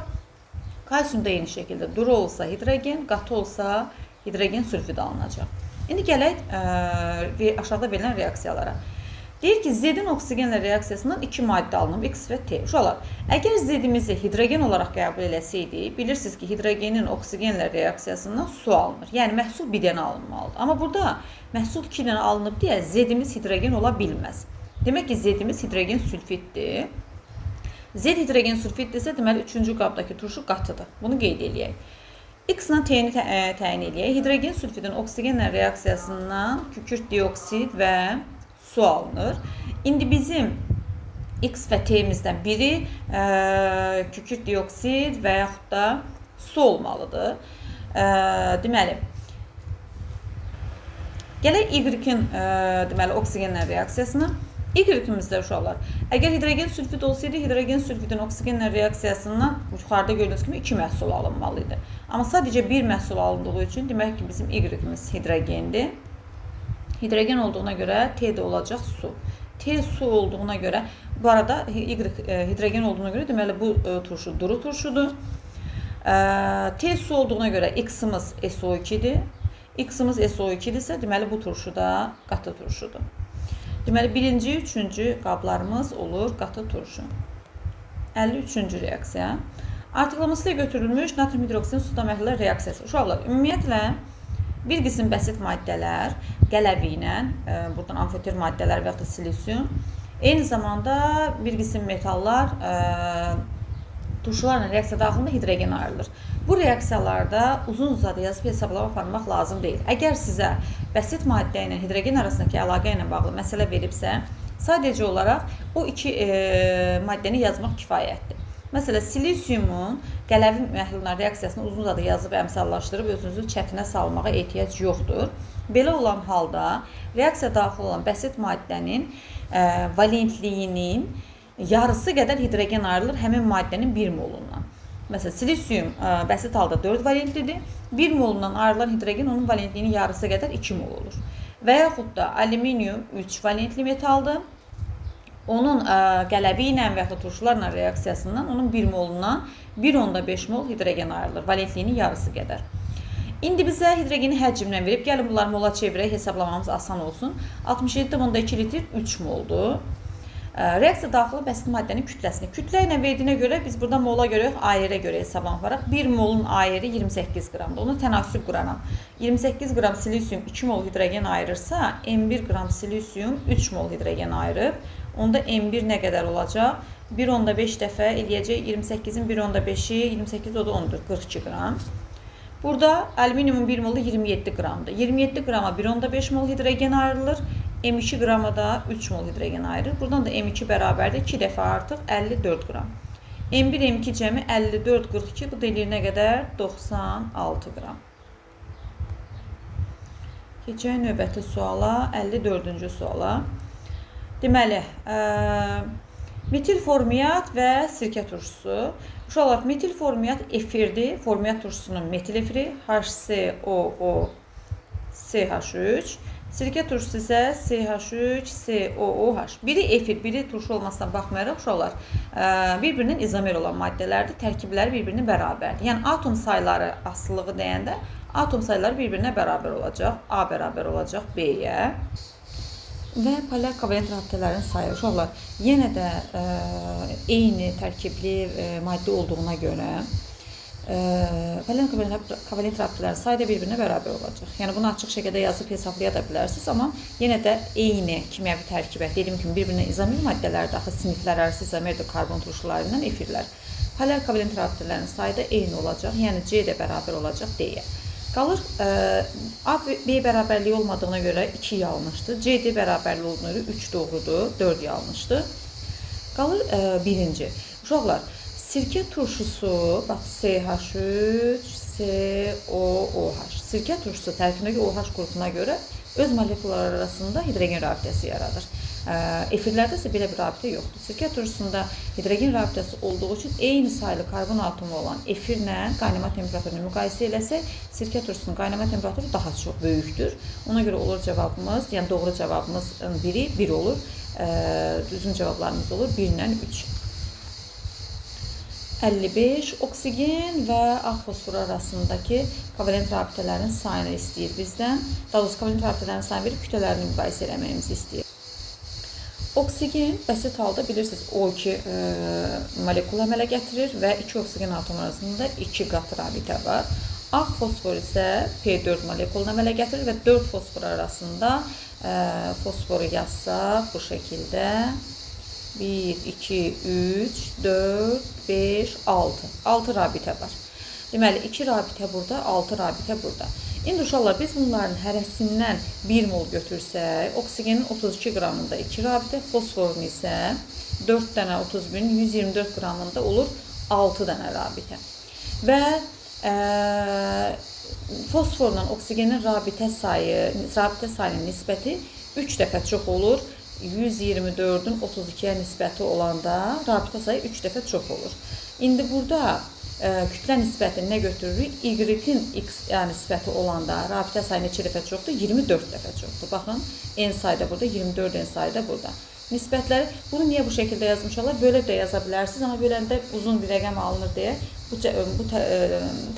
Kalsium da eyni şəkildə duru olsa hidrogen, qatı olsa hidrogen sülfidi alınacaq. İndi gələk aşağıda verilən reaksiyalara. Deyir ki, Z-in oksigenlə reaksiyasından 2 maddə alınıb, X və T. Uşaqlar, əgər Z-imizi hidrogen olaraq qəbul eləsəydik, bilirsiniz ki, hidrogenin oksigenlə reaksiyasından su alınır. Yəni, məhsul bir dənə alınmalıdır. Amma burada məhsul 2 dənə alınıb deyə Z-imiz hidrogen ola bilməz. Demək ki, Z-imiz hidrogen sülfiddir. Z hidrogen sülfiddirsə, deməli, 3-cü qabdakı turşu qatıdır. Bunu qeyd eləyək. X-la T-ni təyin eləyək. Hidrogen sülfidin oksigenlə reaksiyasından kükürt dioksid və su alınır. İndi bizim X və T-imizdən biri kükürt dioksid və yaxud da su olmalıdır. Deməli, gələk Y-in deməli, oksigenlə reaksiyasına. Y-imizdə uşaqlar, əgər hidrogen sülfid olsaydı, hidrogen sülfidin oksigenlə reaksiyasından yuxarıda gördüyünüz kimi 2 məhsul alınmalıydı. Amma sadəcə bir məhsul alındığı üçün demək ki, bizim Y-imiz hidrogendir. Hidrogen olduğuna görə T də olacaq su. T su olduğuna görə, bu arada Y hidrogen olduğuna görə deməli bu turşu duru turşudur. T su olduğuna görə X-imiz SO2-dir. X-imiz SO2-dirsə, deməli bu turşu da qatı turşudur. Deməli, birinci, üçüncü qablarımız olur qatı turşu. 53-cü reaksiya. Artıqlaması ilə götürülmüş natrium hidroksidin suda məhlullar reaksiyası. Uşaqlar, ümumiyyətlə, bir qism bəsit maddələr qələvi ilə, buradan amfoter maddələr və yaxud da silisium, eyni zamanda bir qism metallar turşularla reaksiya daxilində hidrogen ayrılır. Bu reaksiyalarda uzun-uzadı yazıb hesablama aparmaq lazım deyil. Əgər sizə bəsit maddə ilə hidrogen arasındakı əlaqə ilə bağlı məsələ veribsə, sadəcə olaraq o iki maddəni yazmaq kifayətdir. Məsələn, silisiumun qələvi məhlulların reaksiyasını uzun-uzadı yazıb əmsallaşdırıb özünüzü çətinə salmağa ehtiyac yoxdur. Belə olan halda reaksiya daxil olan bəsit maddənin valentliyinin yarısı qədər hidrogen ayrılır həmin maddənin 1 molundan. Məsələn, silisium bəsit halda 4 valentlidir. 1 molundan ayrılan hidrogen onun valentliyinin yarısı qədər 2 mol olur. və yaxud da alüminium 3 valentli metaldır. Onun qələbi ilə və yaxud da turşularla reaksiyasından onun 1 molundan 1,5 mol hidrogen ayrılır. Valentliyinin yarısı qədər. İndi bizə hidrogeni həcmlə verib, gəlin bunları mola çevirək, hesablamamız asan olsun. 67,2 litr 3 moldur. Reaksiya daxili bəsit maddənin kütləsini. Kütlə ilə verdiyinə görə biz burada mola görə, ayərə görə hesablanaraq 1 molun ayəri 28 qramdır. Onu tənasüb quraram. 28 qram silisium 2 mol hidrogen ayırırsa, M1 qram silisium 3 mol hidrogen ayırıb. Onda M1 nə qədər olacaq? 1,5 dəfə eləyəcək 28-in 1,5-i 28 o da 10-dur, 42 qram. Burada alüminiumun 1 molu 27 qramdır. 27 qrama 1,5 mol hidrogen ayrılır. M2 qrama da 3 mol hidrogen ayrılır. Buradan da M2 bərabərdir 2 dəfə artıq 54 qram. M1, M2 cəmi 54, 42. Bu da eləyir nə qədər? 96 qram. Keçək növbəti suala, 54-cü suala. Deməli, metil formiat və sirkə turşusu. Uşaqlar, metil formiat efirdir. Formiat turşusunun metil efiri HCOO CH3. Sirkə turşusu isə CH3 COOH. Biri efir, biri turşu olmasına baxmayaraq uşaqlar bir-birinin izomer olan maddələrdir. Tərkibləri bir-birinin bərabərdir. Yəni atom sayları asılılığı deyəndə atom sayları bir-birinə bərabər olacaq. A bərabər olacaq B-yə. Və polar kovalent rabitələrin sayı uşaqlar yenə də eyni tərkibli maddə olduğuna görə polar kovalent rabitələrin sayı da bir-birinə bərabər olacaq. Yəni bunu açıq şəkildə yazıb hesablaya da bilərsiniz, amma yenə də eyni kimyəvi tərkibə, dediyim kimi bir-birinə izomer maddələrdir, axı siniflər arası izomerdir karbon turşularından efirlər. Polar kovalent rabitələrin sayı da eyni olacaq, yəni C də bərabər olacaq D-yə. Qalır, A və B bərabərliyi olmadığına görə 2 yanlışdır. CD bərabərli olduğuna görə 3 doğrudur, 4 yanlışdır. Qalır birinci. Uşaqlar, sirkə turşusu, bax CH3, COOH. Sirkə turşusu tərkibindəki OH qrupuna görə öz molekulalar arasında hidrogen rabitəsi yaradır. Efirlərdə isə belə bir rabitə yoxdur. Sirkə turşusunda hidrogen rabitəsi olduğu üçün eyni saylı karbon atomu olan efirlə qaynama temperaturunu müqayisə eləsək, sirkə turşusunun qaynama temperaturu daha çox böyükdür. Ona görə olur cavabımız, yəni doğru cavabımız biri 1 olur. Düzgün cavablarımız olur 1 ilə 3. 55. Oksigen və ağ fosfor arasındakı kovalent rabitələrin sayını istəyir bizdən. Daha doğrusu kovalent rabitələrin sayını verib kütlələrini müqayisə eləməyimizi istəyir. Oksigen bəsit halda bilirsiniz O2 molekul əmələ gətirir və 2 oksigen atomu arasında 2 qat rabitə var. Ağ fosfor isə P4 molekulunu əmələ gətirir və 4 fosfor arasında fosforu yazsaq bu şəkildə 1, 2, 3, 4, 5, 6. 6 rabitə var. Deməli 2 rabitə burada, 6 rabitə burada. İndi uşaqlar, biz bunların hərəsindən 1 mol götürsək, oksigenin 32 qramında 2 rabitə, fosforun isə 4 dənə 31-in 124 qramında olur 6 dənə rabitə. Və fosforla oksigenin rabitə sayının nisbəti 3 dəfə çox olur. 124-ün 32-yə nisbəti olanda rabitə sayı 3 dəfə çox olur. İndi burada kütlə nisbətini nə götürürük? Y-in x nisbəti olanda rabitə sayı neçə dəfə çoxdur? 24 dəfə çoxdur. Baxın, n sayda burada, 24 n sayda burada. Nisbətləri, bunu niyə bu şəkildə yazmışlar? Bölüb də yaza bilərsiniz, amma böləndə uzun bir rəqəm alınır deyə bu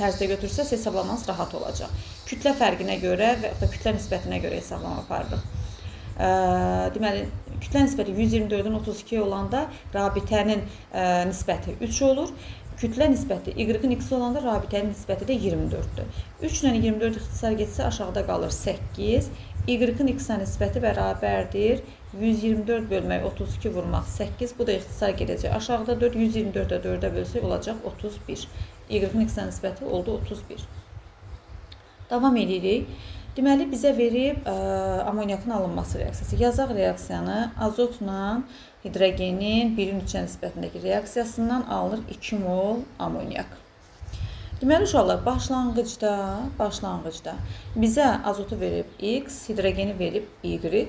tərzdə götürsəz hesablamanız rahat olacaq. Kütlə fərqinə görə və ya kütlə nisbətinə görə hesablama aparırıq. Deməli, kütlə nisbəti 124-ün 32 olanda rabitənin nisbəti 3 olur. Kütlə nisbəti Y-in x olanda rabitənin nisbəti də 24-dür. 3 ilə 24 ixtisar getsə aşağıda qalır 8. Y-in x-a nisbəti bərabərdir. 124 bölmək 32 vurmaq 8. Bu da ixtisar gedəcək. Aşağıda 4, 124-də 4-ə bölsək olacaq 31. Y-in x-a nisbəti oldu 31. Davam edirik. Deməli, bizə verib amoniakın alınması reaksiyası. Yazaq reaksiyanı azotla hidrogenin 1-in 3-ə nisbətindəki reaksiyasından alınır 2 mol amoniak. Deməli, uşaqlar, başlanğıcda bizə azotu verib X, hidrogeni verib Y.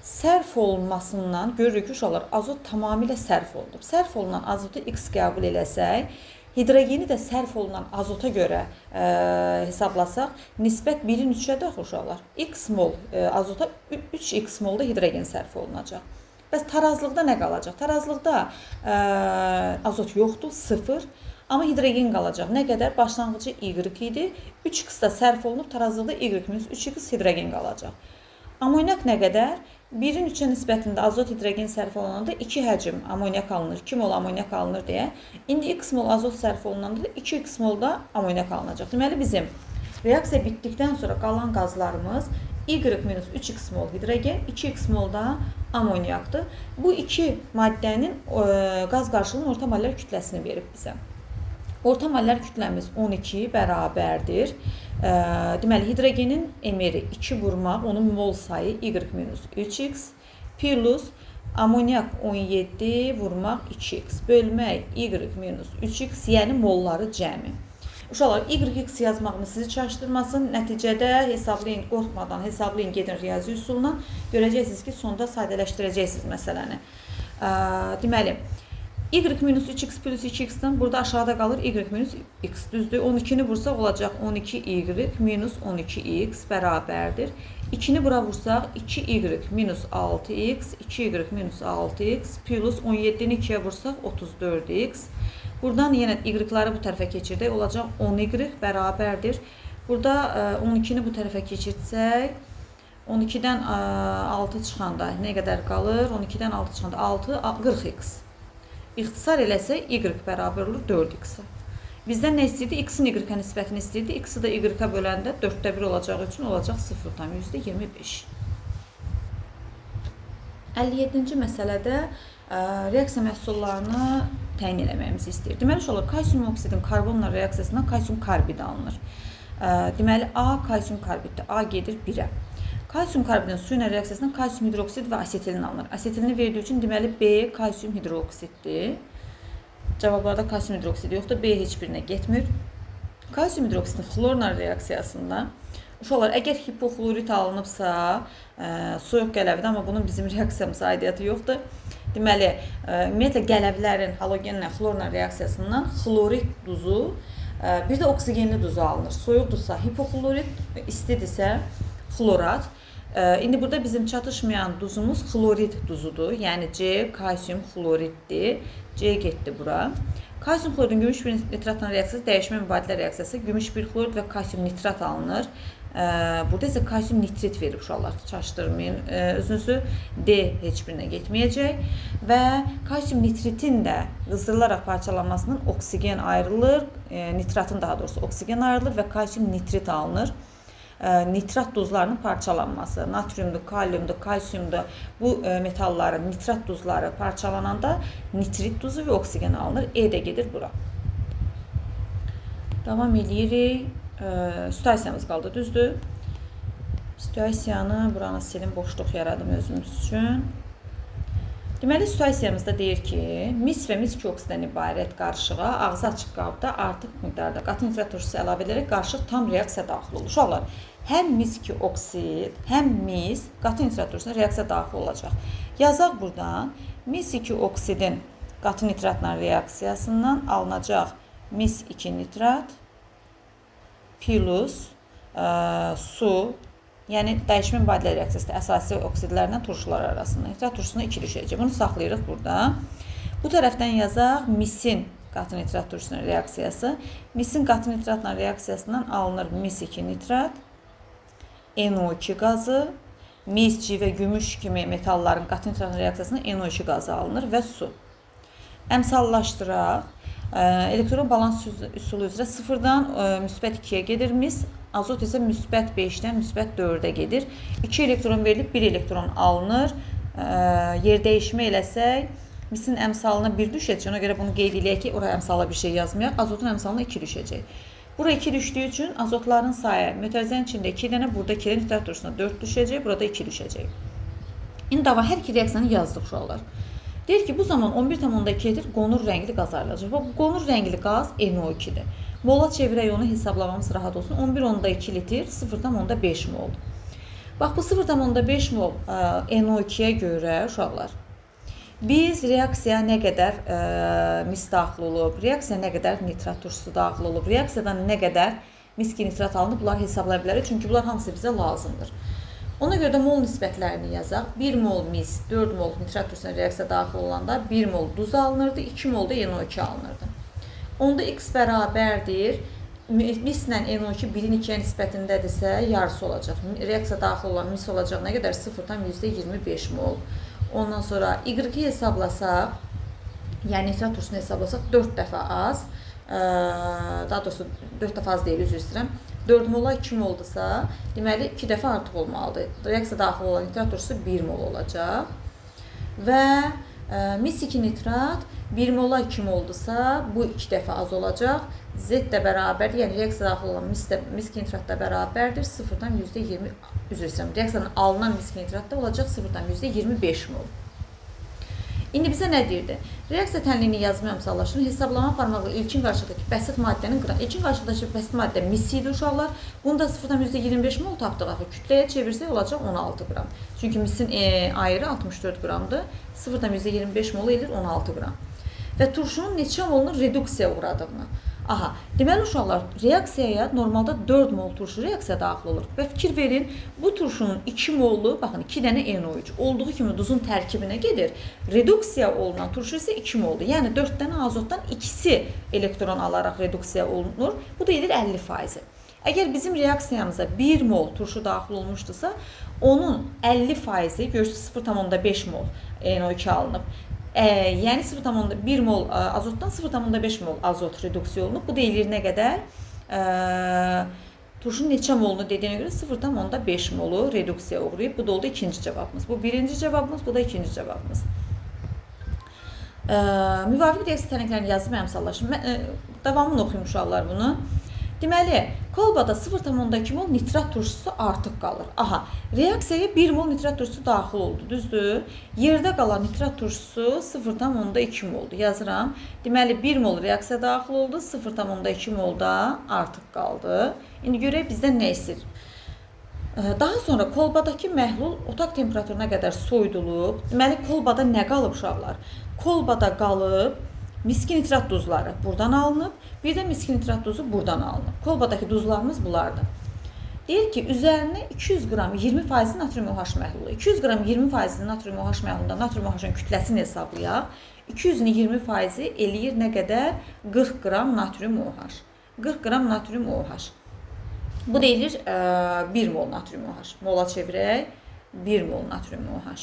Sərf olunmasından görürük ki, uşaqlar, azot tamamilə sərf olunub. Sərf olunan azotu X qəbul eləsək, Hidrogeni də sərf olunan azota görə hesablasaq, nisbət 1-in 3-ə də uşaqlar. X mol azota 3x mol da hidrogen sərf olunacaq. Bəs tarazlıqda nə qalacaq? Tarazlıqda azot yoxdur, 0. Amma hidrogen qalacaq. Nə qədər? Başlanğıcı Y idi. 3x da sərf olunub, tarazlıqda Y-3x hidrogen qalacaq. Amonyak nə qədər? 1-in 3-ə nisbətində azot hidrogen sərf olunanda 2 həcm amonyak alınır. 2 mol amonyak alınır deyə. İndi x mol azot sərf olunanda da 2x mol da amonyak alınacaq. Deməli bizim reaksiya bitdikdən sonra qalan qazlarımız Y-3x mol hidrogen, 2x mol da amonyakdır. Bu iki maddənin qaz qarşılığının orta mollər kütləsini verib bizə. Orta mollər kütləmiz 12 bərabərdir. Deməli, hidrogenin emeri 2 vurmaq, onun mol sayı Y-3x, plus amonyak 17 vurmaq 2x, bölmək Y-3x, yəni molları cəmi. Uşaqlar, YX yazmağımı sizi çaşdırmasın. Nəticədə hesablayın, qorxmadan hesablayın, gedin riyazi üsuluna. Görəcəksiniz ki, sonda sadələşdirəcəksiniz məsələni. Deməli, Y-3x plus 2x-dən burada aşağıda qalır Y-x, düzdür. 12-ni vursaq olacaq 12Y minus 12x bərabərdir. 2-ni bura vursaq 2Y minus 6x, 2Y minus 6x plus 17-ni 2-yə vursaq 34x. Buradan yenə y-ları bu tərəfə keçirdək, olacaq 10y bərabərdir. Burada 12-ni bu tərəfə keçirsək, 12-dən 6 çıxanda nə qədər qalır? 12-dən 6 çıxanda 6, 40x. İxtisar eləsək, y bərabər olur 4x-a. Bizdən nə istəyirdi? X-in y-ə nisbətini istəyirdi. X-i də y-ə böləndə 4də 1 olacağı üçün olacaq 0,25. 57-ci məsələdə reaksiya məhsullarını təyin eləməyimizi istəyir. Deməli, uşaqlar, kalsium oksidin karbonla reaksiyasından kalsium karbid alınır. Deməli, A kalsium karbiddir. A gedir 1-ə. Kalsium karbidin su ilə reaksiyasından kalsium hidroksid və asetilin alınır. Asetilini verdiyi üçün deməli B kalsium hidroksiddir. Cavablarda kalsium hidroksidi yoxdur. B heç birinə getmir. Kalsium hidroksidin xlorla reaksiyasında uşaqlar, əgər hipofluorit alınıbsa, soyuq qələvdə, amma bunun bizim reaksiyamıza aidiyyatı yoxdur. Deməli, ümumiyyətlə qələvlərin halogenlə xlorla reaksiyasından xlorit duzu, bir də oksigenli duzu alınır. Soyuqdursa hipofluorit, istidirsə xlorat. İndi burada bizim çatışmayan duzumuz xlorid duzudur. Yəni C kalsium xloriddir. C getdi bura. Kalsium xloridin gümüş bir nitratla reaksiyası dəyişmə mübadilə reaksiyası. Gümüş bir xlorid və kalsium nitrat alınır. Burada isə kalsium nitrit verib uşaqlar, çaşdırmayın. Özünüzü D heç birinə getməyəcək. Və kalsium nitritin də qızdırılaraq parçalanmasının oksigen ayrılır, nitratın daha doğrusu oksigen ayrılır və kalsium nitrit alınır. Nitrat duzlarının parçalanması, natriumdur, kaliumdur, kalsiumdur, bu metalların nitrat duzları parçalananda nitrit duzu və oksigen alınır. E də gedir bura. Davam edirik. Situasiyamız qaldı, düzdür. Situasiyanı buranı silin, boşluq yaradım özümüz üçün. Deməli, situasiyamızda deyir ki, mis və mis 2 oksiddən ibarət qarışığa ağzı açıq qabda artıq miqdarda qatı nitrat turşusu əlavə edərək qarışıq tam reaksiya daxil olur. Uşaqlar, həm mis 2 oksid, həm mis qatı nitrat turşusuna reaksiya daxil olacaq. Yazaq buradan, mis 2 oksidin qatı nitratla reaksiyasından alınacaq mis 2 nitrat plus su, yəni dəyişmə mübadilə reaksiyası əsasi oksidlərlə turşular arasında. Nitrat turşusuna 2 düşəcək. Bunu saxlayırıq burada. Bu tərəfdən yazaq misin qatı nitrat turşusuna reaksiyası. Misin qatı nitratla reaksiyasından alınır mis 2 nitrat, NO2 qazı, mis, C və gümüş kimi metalların qatı nitratla reaksiyasından NO2 qazı alınır və su. Əmsallaşdıraq. Elektron balans üsulu üzrə 0-dan müsbət 2-yə gedir mis. Azot isə müsbət 5-dən müsbət 4-ə gedir. 2 elektron verilib, 1 elektron alınır. Yer dəyişmə eləsək, misin əmsalına 1 düşəcək. Ona görə bunu qeyd eləyək ki, oraya əmsala bir şey yazmayaq. Azotun əmsalına 2 düşəcək. Bura 2 düşdüyü üçün azotların sayı mötərizənin içində 2 dənə, burada 2 dənə, nitrat turşusuna 4 düşəcək, burada 2 düşəcək. İndi dava hər iki reaksiyanı yazdıq uşaqlar. Deyir ki, bu zaman 11,2 litr qonur rəngli qaz ayrılacaq. Bu qonur rəngli qaz NO2-dir. Mola çevirək onu hesablamamız rahat olsun. 11,2 litr 0,5 mol. Bax, bu 0,5 mol NO2-yə görə uşaqlar. Biz reaksiyaya nə qədər mis daxil olub, reaksiyaya nə qədər nitrat turşusu daxil olub, reaksiyadan nə qədər miski nitrat alınıb, bunları hesablaya bilərik. Çünki bunlar hamısı bizə lazımdır. Ona görə də mol nisbətlərini yazaq. 1 mol mis, 4 mol nitrat turşusuna reaksiya daxil olanda 1 mol duz alınırdı, 2 mol da NO2 alınırdı. Onda x bərabərdir. Mislə NO2 1-in 2-yə nisbətindədirsə yarısı olacaq. Reaksiya daxil olan mis olacaq nə qədər? 0,25 mol. Ondan sonra Y-i hesablasaq, yəni nitrat turşusunu hesablasaq 4 dəfə az, daha doğrusu 4 dəfə az deyil, üzr istəyirəm. 4 mola 2 moldursa, deməli 2 dəfə artıq olmalıdır. Reaksiya daxil olan nitrat turşusu 1 mol olacaq. Və mis 2 nitrat 1 mola 2 moldursa, bu 2 dəfə az olacaq. Z də bərabərdir, yəni reaksiya daxil olan mis nitrat da bərabərdir 0,20, üzr istəyirəm, reaksiyadan alınan mis nitrat da olacaq 0,25 mol. İndi bizə nə deyirdi? Reaksiya tənliyini yazma əmsallaşını hesablama aparmaqla ilkin qarşıdakı bəsit maddənin ilkin qarşıdakı bəsit maddə mis idi uşaqlar. Bunu da 0,25 mol tapdıq axı. Kütləyə çevirsək olacaq 16 qram. Çünki misin ayrı 64 qramdır. 0,25 mol edir 16 qram. Və turşunun neçə molunun reduksiyaya uğradığını. Aha, deməli uşaqlar, reaksiyaya normalda 4 mol turşu reaksiya daxil olur. Və fikir verin, bu turşunun 2 molu, baxın 2 dənə NO3 olduğu kimi duzun tərkibinə gedir. Reduksiya olunan turşu isə 2 moldur. Yəni 4 dənə azotdan ikisi elektron alaraq reduksiya olunur. Bu da edir 50%. Əgər bizim reaksiyamıza 1 mol turşu daxil olmuşdursa, onun 50%, görürsünüz 0,5 mol NO2 alınıb. Yəni 0,1 mol azotdan 0,5 mol azot reduksiya olunub. Bu deyilir nə qədər? Turşunun neçə molunu dediyinə görə 0,5 molu reduksiya uğrayıb. Bu da oldu ikinci cavabımız. Bu birinci cavabımız, bu da ikinci cavabımız. Müvafiq reaksiya tərkiblərini yazıb əmsallaşın. Davamını oxuyum uşaqlar bunu. Deməli, kolbada 0,2 mol nitrat turşusu artıq qalır. Aha, reaksiyaya 1 mol nitrat turşusu daxil oldu, düzdür? Yerdə qalan nitrat turşusu 0,2 moldur. Yazıram. Deməli, 1 mol reaksiya daxil oldu, 0,2 mol da artıq qaldı. İndi görək bizdən nə istəyir? Daha sonra kolbadakı məhlul otaq temperaturuna qədər soyudulub. Deməli, kolbada nə qalıb uşaqlar? Kolbada qalıb miski nitrat duzları buradan alınıb, bir də miski nitrat duzu buradan alınıb. Kolbadakı duzlarımız bunlardır. Deyir ki, üzərinə 200 qram 20% natrium OH məhlulu. 200 qram 20% natrium OH məhlulunda natrium OH-ın kütləsini hesablayaq. 200-ün 20% eləyir nə qədər? 40 qram natrium OH. 40 qram natrium OH. Bu deyilir 1 mol natrium OH. Mola çevirək, 1 mol natrium OH.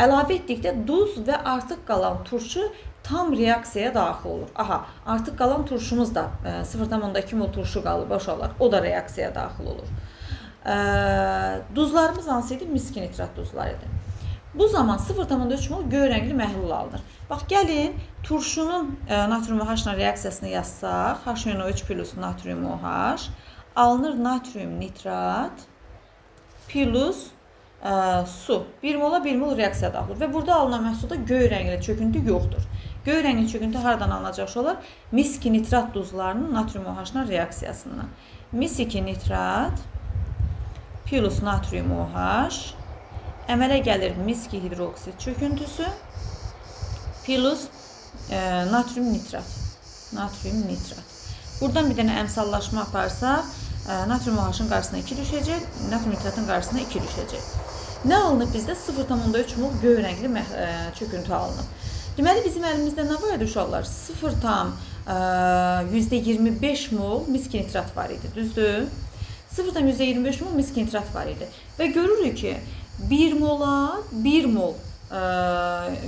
Əlavə etdikdə duz və artıq qalan turşu tam reaksiyaya daxil olur. Aha, artıq qalan turşumuz da 0,2 mol turşu qalıb uşaqlar. O da reaksiyaya daxil olur. Duzlarımız hansı idi? Miski nitrat duzları idi. Bu zaman 0,3 mol göy rəngli məhlul alınır. Bax, gəlin turşunun natrium OH-la reaksiyasını yazsaq, HNO3 plus natrium OH alınır natrium nitrat plus su. 1 mola 1 mol reaksiya daxil olur. Və burada alınan məhsulda göy rəngli çöküntü yoxdur. Göy rəngli çöküntü haradan alınacaq uşaqlar? Mis-2 nitrat duzlarının natrium OH-la reaksiyasından. Mis-2 nitrat plus natrium OH əmələ gəlir mis-2 hidroksid çöküntüsü plus natrium nitrat. Natrium nitrat. Buradan bir dənə əmsallaşma aparsaq, natrium OH-ın qarşısına 2 düşəcək, natrium nitratın qarşısına 2 düşəcək. Nə alınıb bizdə? 0,3 mol göy rəngli çöküntü alınıb. Deməli, bizim əlimizdə nə var idi uşaqlar? 0,25 mol miski nitrat var idi, düzdür? 0,25 mol miski nitrat var idi. Və görürük ki, 1 mola 1 mol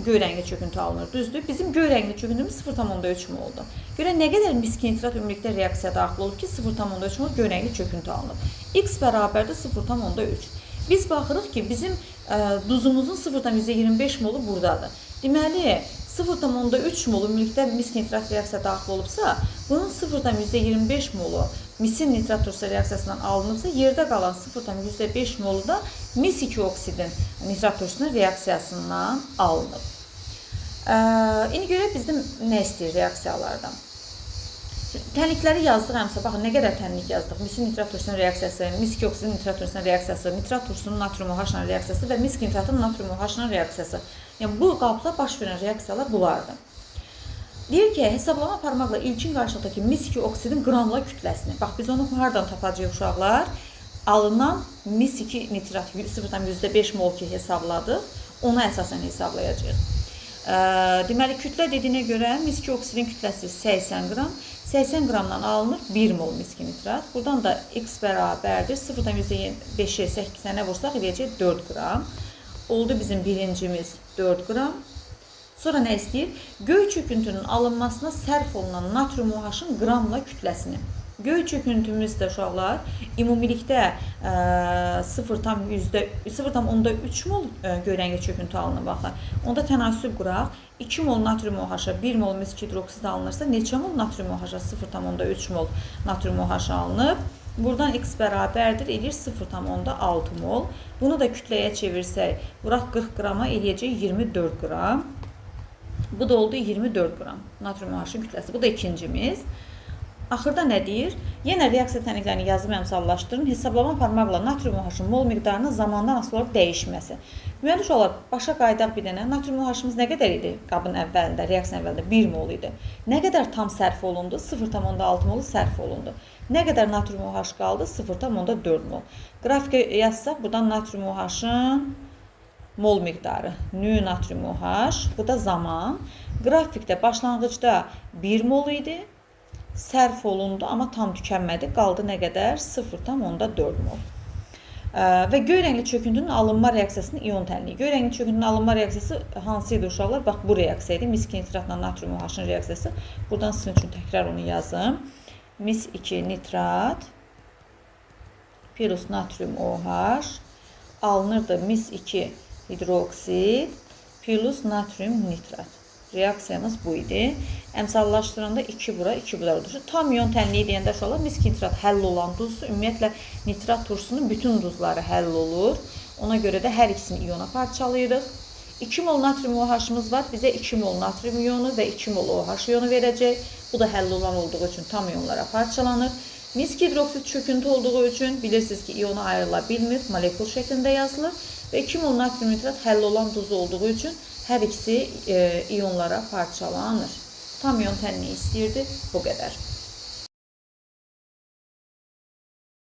göy rəngli çöküntü alınır, düzdür? Bizim göy rəngli çöküntümüz 0,3 moldur. Görə nə qədər miski nitrat ümumilikdə reaksiya daxil olur ki, 0,3 mol göy rəngli çöküntü alınır. X bərabərdir 0,3. Biz baxırıq ki, bizim duzumuzun 0,25 molu buradadır. Deməli, 0,3 molu ümumilikdə miski nitrat reaksiya daxil olubsa, bunun 0,25 molu misin nitrat turşusu reaksiyasından alınıbsa, yerdə qalan 0,5 molu da mis-2 oksidin nitrat turşusunun reaksiyasından alınıb. İndi görək bizdən nə istəyir reaksiyalardan. Tənlikləri yazdıramsa, baxın nə qədər tənlik yazdıq. Miski nitrat turşunun reaksiyası, miski oksidin nitrat turşunun reaksiyası, nitrat turşunun natrium OH-la reaksiyası və miski nitratın natrium OH-la reaksiyası. Yəni bu qabda baş verən reaksiyalar bunlardır. Deyir ki, hesablama aparmaqla ilkin qarşılıqdakı miski oksidin qramla kütləsini. Bax biz onu hardan tapacağıq uşaqlar? Alınan miski nitrat 0,5 mol ki hesabladıq, ona əsasən hesablayacağıq. Deməli, kütlə dediyinə görə miski oksidin kütləsi 80 qram. 80 qramdan alınır 1 mol miski nitrat. Buradan da x bərabərdir. 0,5'e 8'e vursaq eləyəcək 4 qram. Oldu bizim birincimiz 4 qram. Sonra nə istəyir? Göy çöküntünün alınmasına sərf olunan natrium OH-ın qramla kütləsini. Göy çöküntümüzdə uşaqlar ümumilikdə 0,3 mol göy rəngli çöküntü alınır. Baxın. Onda tənasüb quraq. 2 mol natrium OH-a 1 mol miski hidroksid alınırsa neçə mol natrium OH-a 0,3 mol natrium OH alınıb. Buradan x bərabərdir, eləyir 0,6 mol. Bunu da kütləyə çevirsək, vuraq 40 qrama eləyəcək 24 qram. Bu da oldu 24 qram natrium OH-ın kütləsi. Bu da ikincimiz. Axırda nə deyir? Yenə reaksiya tənliklərini yazıb əmsallaşdırın. Hesablama aparmaqla natrium OH-ın mol miqdarının zamandan asılı olaraq dəyişməsi. Deməli uşaqlar, başa qaydaq bir dənə. Natrium OH-ımız nə qədər idi? Qabın əvvəlində, reaksiyanın əvvəlində 1 mol idi. Nə qədər tam sərf olundu? 0,6 mol sərf olundu. Nə qədər natrium OH qaldı? 0,4 mol. Qrafikə yazsaq, buradan natrium OH-ın mol miqdarı, nü natrium OH, bu da zaman. Qrafikdə başlanğıcda 1 mol idi. Sərf olundu, amma tam tükənmədi. Qaldı nə qədər? 0,4 mol. Və göy rəngli çöküntünün alınma reaksiyasının ion tənliyi. Göy rəngli çöküntünün alınma reaksiyası hansı idi uşaqlar? Bax, bu reaksiya idi. Mis-2 nitratla natrium OH-ın reaksiyası. Buradan sizin üçün təkrar onu yazım. Mis-2 nitrat plus natrium OH alınırdı mis-2 hidroksid plus natrium nitrat. Reaksiyamız bu idi. Əmsallaşdıranda 2 bura, 2 bura oldu. Tam ion tənliyi deyəndə uşaqlar miski nitrat həll olan duzdur. Ümumiyyətlə nitrat turşusunun bütün duzları həll olur. Ona görə də hər ikisini iona parçalayırıq. 2 mol natrium OH-ımız var. Bizə 2 mol natrium ionu və 2 mol OH ionu verəcək. Bu da həll olan olduğu üçün tam ionlara parçalanır. Miski hidroksid çöküntü olduğu üçün bilirsiniz ki, iona ayrıla bilmir. Molekul şəklində yazılır. Və 2 mol natrium nitrat həll olan duz olduğu üçün hər ikisi ionlara parçalanır. Tam ion tənliyi istəyirdi. Bu qədər.